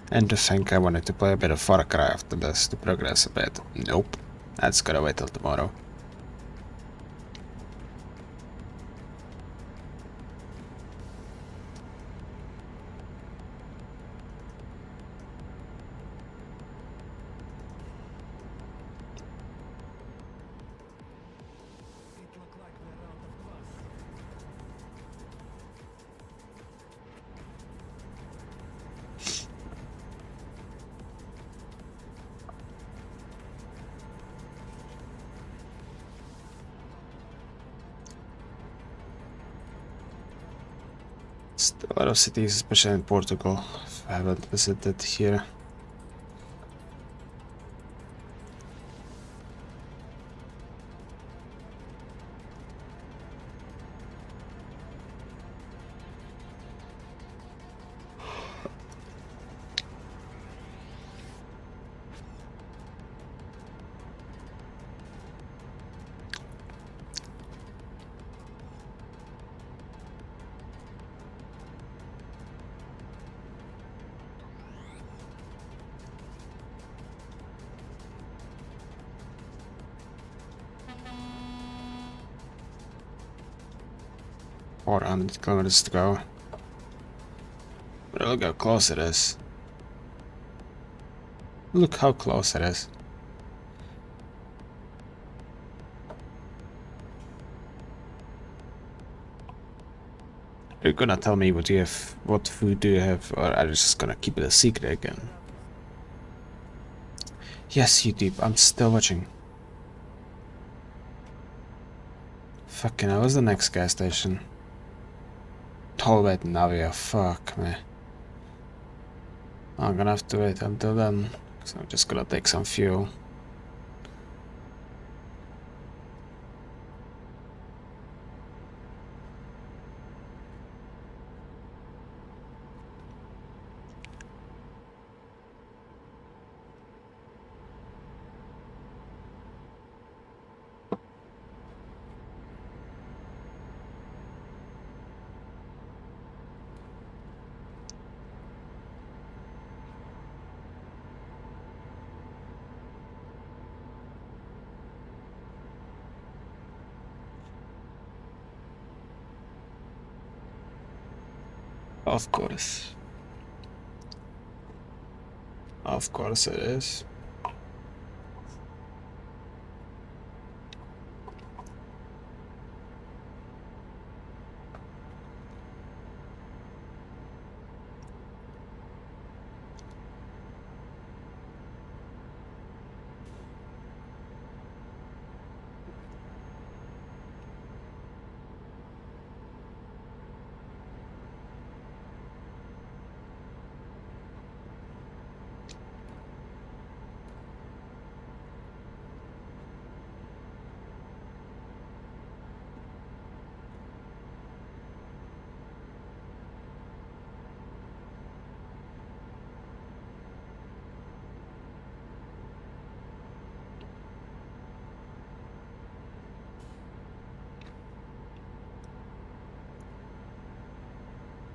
And to think I wanted to play a bit of Far Cry after this to progress a bit. Nope. That's gotta wait till tomorrow. Still a lot of cities, especially in Portugal, I haven't visited here. Or 100 kilometers to go. But look how close it is. Look how close it is. You're gonna tell me what you have, what food do you have, or are you just gonna keep it a secret again? Yes, YouTube, I'm still watching. Fucking hell, where's the next gas station? Tolbert Navia, fuck me. I'm gonna have to wait until then, so I'm just gonna take some fuel. Of course. Of course it is.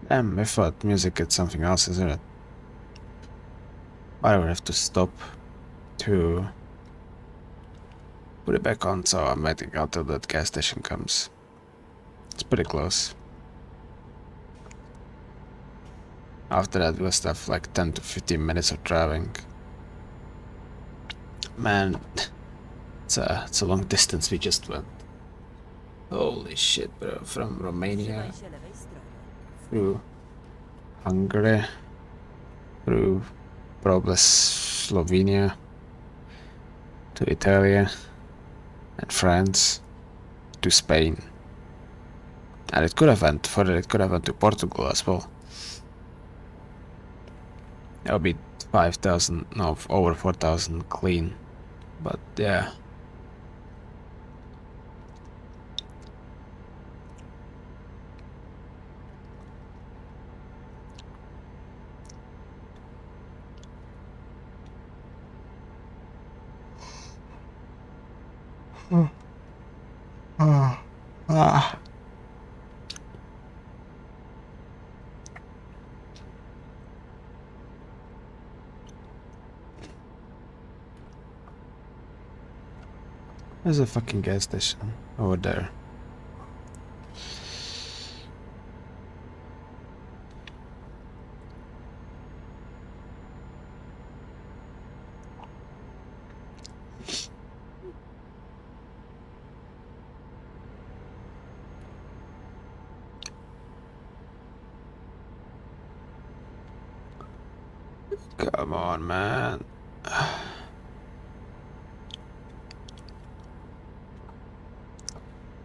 Damn, I thought music is something else, isn't it? I would have to stop to put it back on, so I'm waiting until that gas station comes. It's pretty close. After that we'll have like 10 to 15 minutes of driving. Man, it's a long distance we just went. Holy shit, bro. From Romania Trzymaj się lewej strony. through Hungary, through probably Slovenia, to Italy and France, to Spain. And it could have went further, it could have went to Portugal as well. That would be 5,000, no, over 4,000 clean. But yeah. Ah. There's a fucking gas station over there. Come on, man.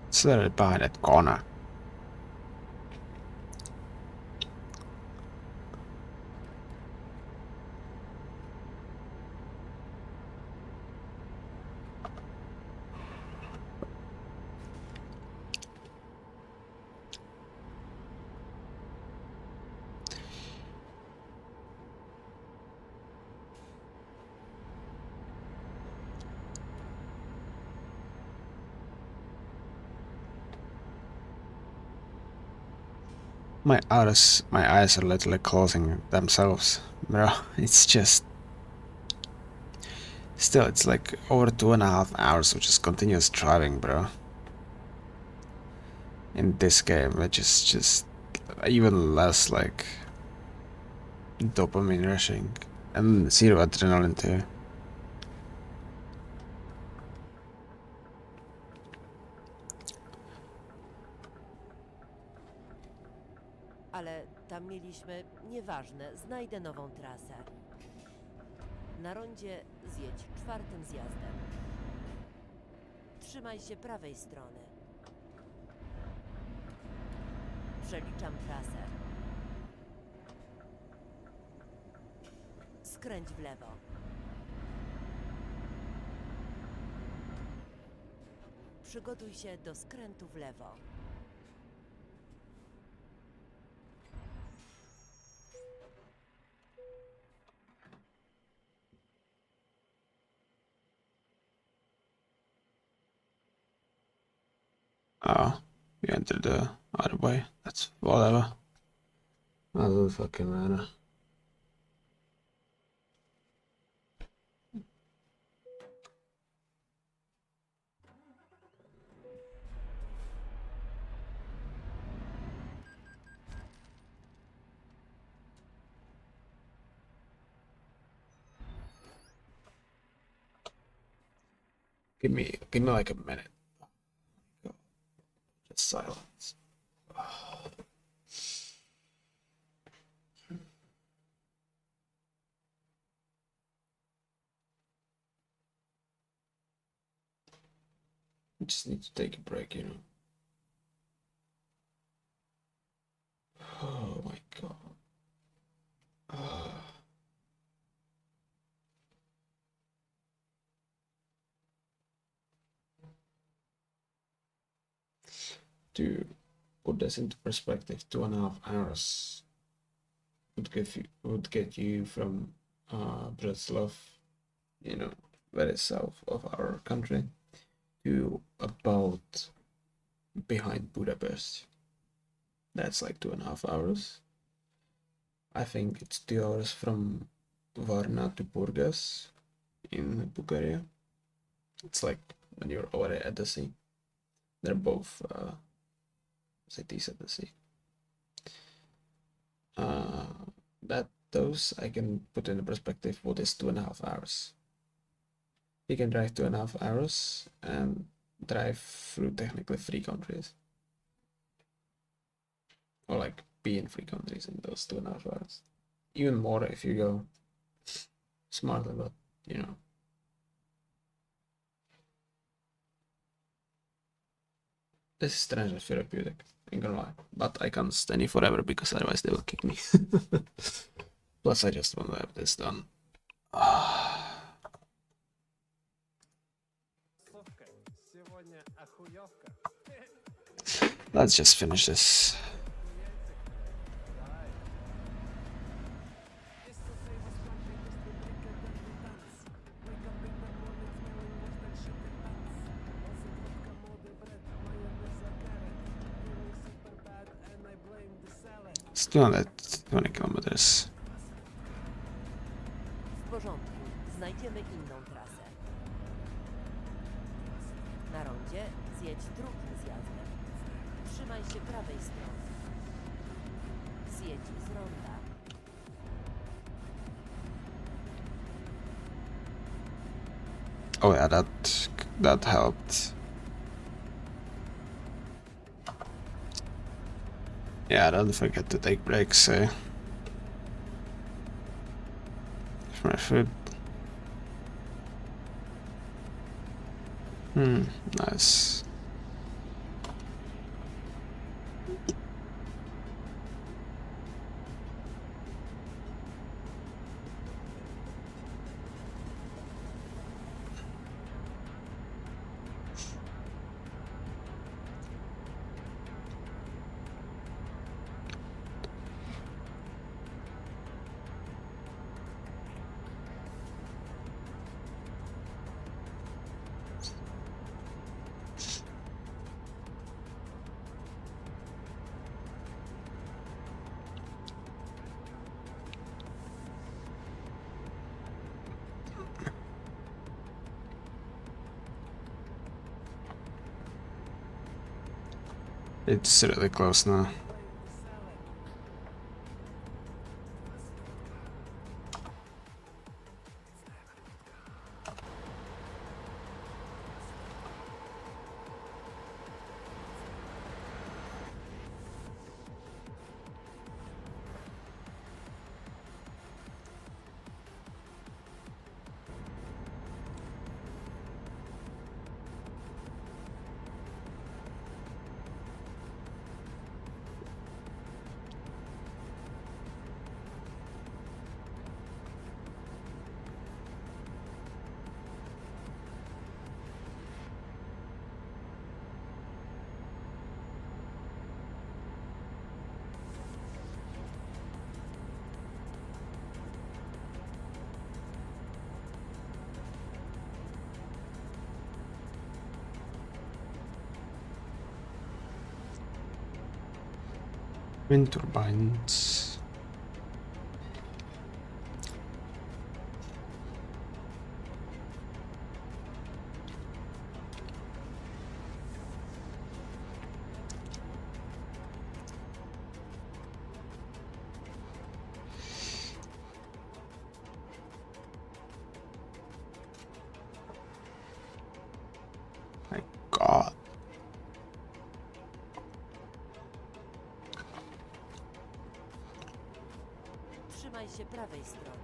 It's literally behind that corner. My eyes are literally closing themselves, bro. It's just still, it's like over 2.5 hours of just continuous driving, bro. In this game, which is just even less like dopamine rushing and zero adrenaline too. Ale tam mieliśmy... Nieważne, znajdę nową trasę. Na rondzie zjedź czwartym zjazdem. Trzymaj się prawej strony. Przeliczam trasę. Skręć w lewo. Przygotuj się do skrętu w lewo. Oh, you entered the other way. That's whatever. Doesn't fucking matter. Give me like a minute. Just silence. I just need to take a break, you know. Oh my god. To put this into perspective, 2.5 hours would get you from Bratslav, you know, very south of our country, to about behind Budapest. That's like 2.5 hours. I think it's 2 hours from Varna to Burgas in Bulgaria. It's like when you're already at the sea. They're both cities at the sea. That those I can put in perspective what is 2.5 hours. You can drive 2.5 hours and drive through technically 3 countries. Or like be in 3 countries in those 2.5 hours. Even more if you go smarter, but you know. This is strangely therapeutic, ain't gonna lie. But I can't stand it forever because otherwise they will kick me. Plus I just want to have this done. Let's just finish this. It's 220 kilometers. W porządku. Znajdziemy inną trasę. Na rondzie zjedź drugim zjazdem. Trzymaj się prawej strony. Zjedź z ronda. Oh yeah, that helped. Yeah, don't forget to take breaks, eh? For my food. Nice. It's really close now. Wind turbines. Trzymaj się prawej strony.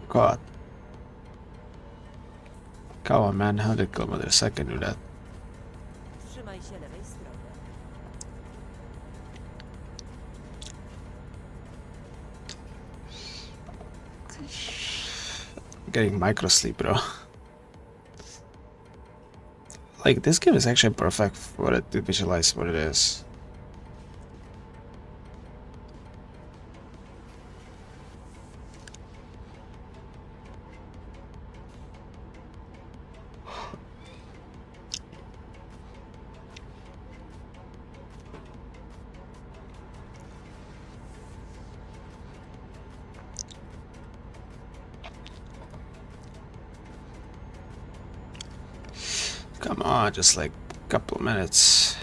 God. Come on, man. 100 kilometers. I can do that. Trzymaj się lewej strony. Getting micro sleep, bro. Like, this game is actually perfect for it to visualize what it is. Come on, just like a couple of minutes.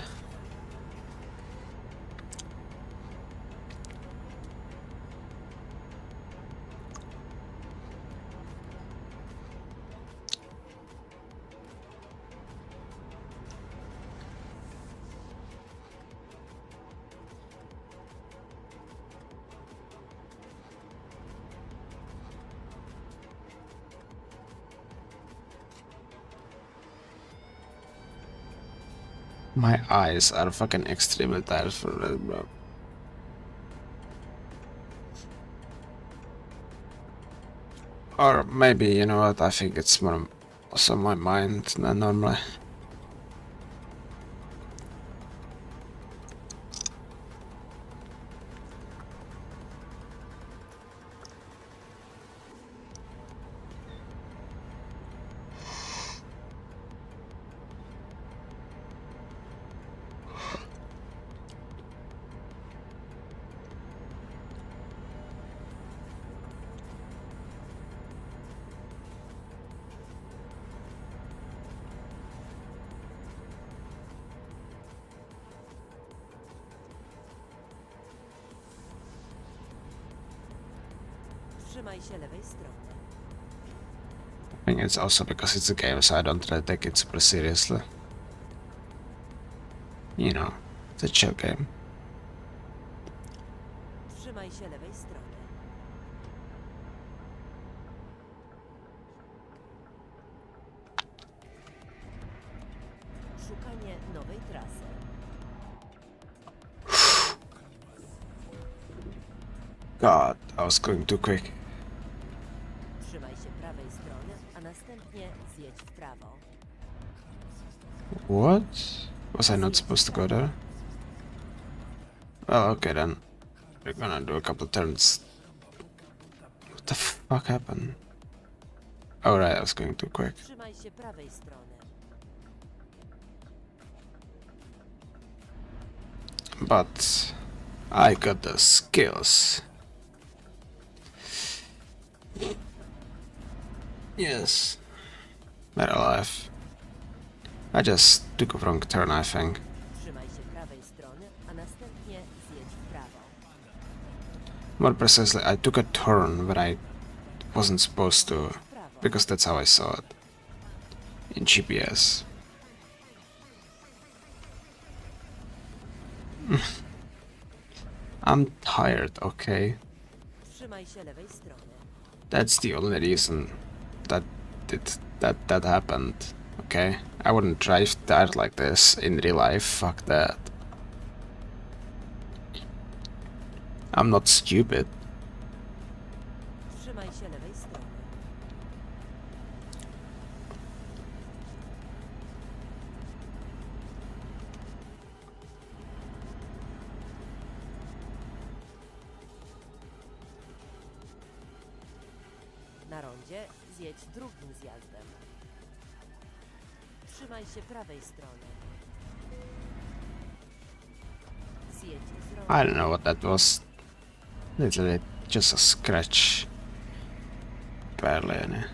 My eyes are fucking extremely tired for that, bro. Or maybe, you know what, I think it's more also my mind than normally. Trzymaj się lewej strony. I think it's also because it's a game, so I don't try to take it super seriously. You know, it's a chill game. Trzymaj się lewej strony. Szukanie nowej trasy. God, I was going too quick. Trzymaj się prawej strony, a następnie zjedź w prawo. What? Was I not supposed to go there? Well, okay then. We're gonna do a couple turns. What the fuck happened? Oh right, I was going too quick. Trzymaj się prawej strony. But I got the skills. Yes. Better life. I just took a wrong turn, I think. Trzymaj się prawej strony, a następnie zjedź w prawo. More precisely, I took a turn when I wasn't supposed to, W prawo. because that's how I saw it in GPS. I'm tired, okay? Trzymaj się lewej strony. That's the only reason that that happened, okay? I wouldn't drive tired like this in real life, fuck that. I'm not stupid. Trzymaj się lewej strony. Na rondzie zjedź drugim zjazdem. Trzymaj się prawej strony. Zjedź z ronda. I don't know what that was. Literally just a scratch. Barely any.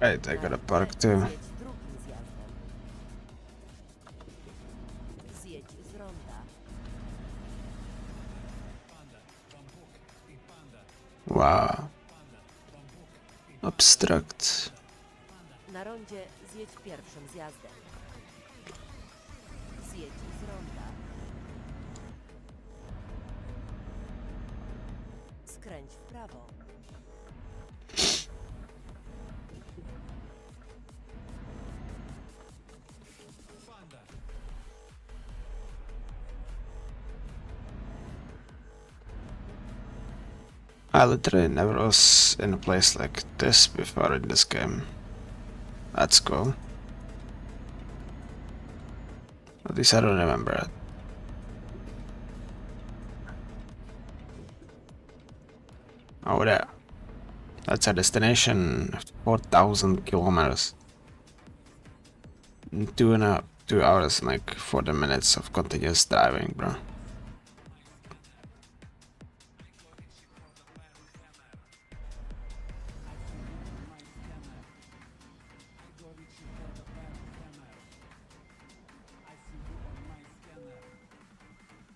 Right, I got a park too. Zjedź drugim zjazdem. Zjedź z ronda. Wow. Abstract. Na rondzie zjedź pierwszym zjazdem. Zjedź z ronda. Skręć w prawo. I literally never was in a place like this before in this game. That's cool. At least I don't remember it. Oh, there. That's our destination. 4,000 kilometers. 2 hours and like 40 minutes of continuous driving, bro.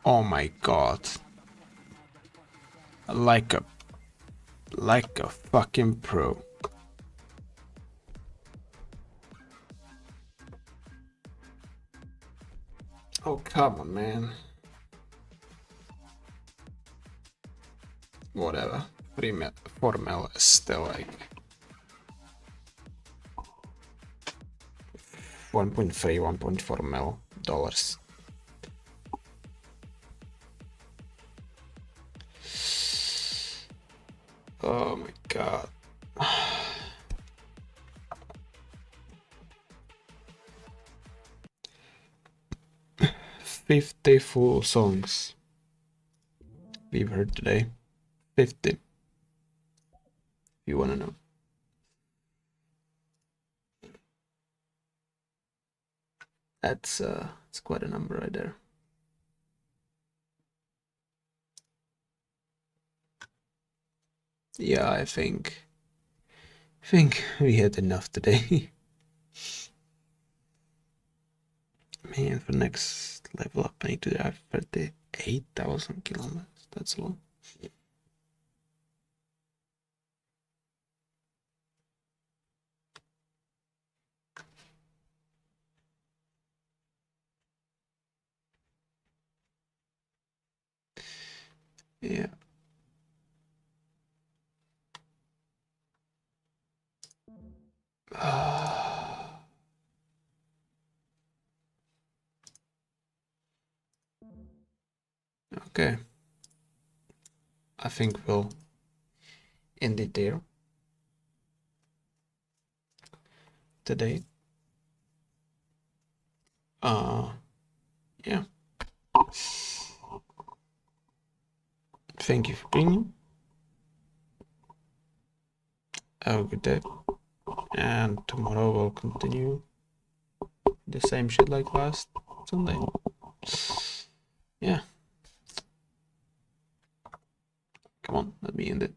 Oh my god. Like a fucking pro. Oh, come on, man. Whatever. 4 mil is still like 1.3, 1.4 mil dollars. Oh my god. 50 full songs we've heard today. 50. If you wanna know. That's it's quite a number right there. Yeah, I think we had enough today. Man, for next level up, I need to drive 38,000 kilometers. That's long. Yeah. Okay. I think we'll end it there today. Yeah. Thank you for being here. Have a good day. And tomorrow we'll continue the same shit like last Sunday. Yeah. Come on, let me end it.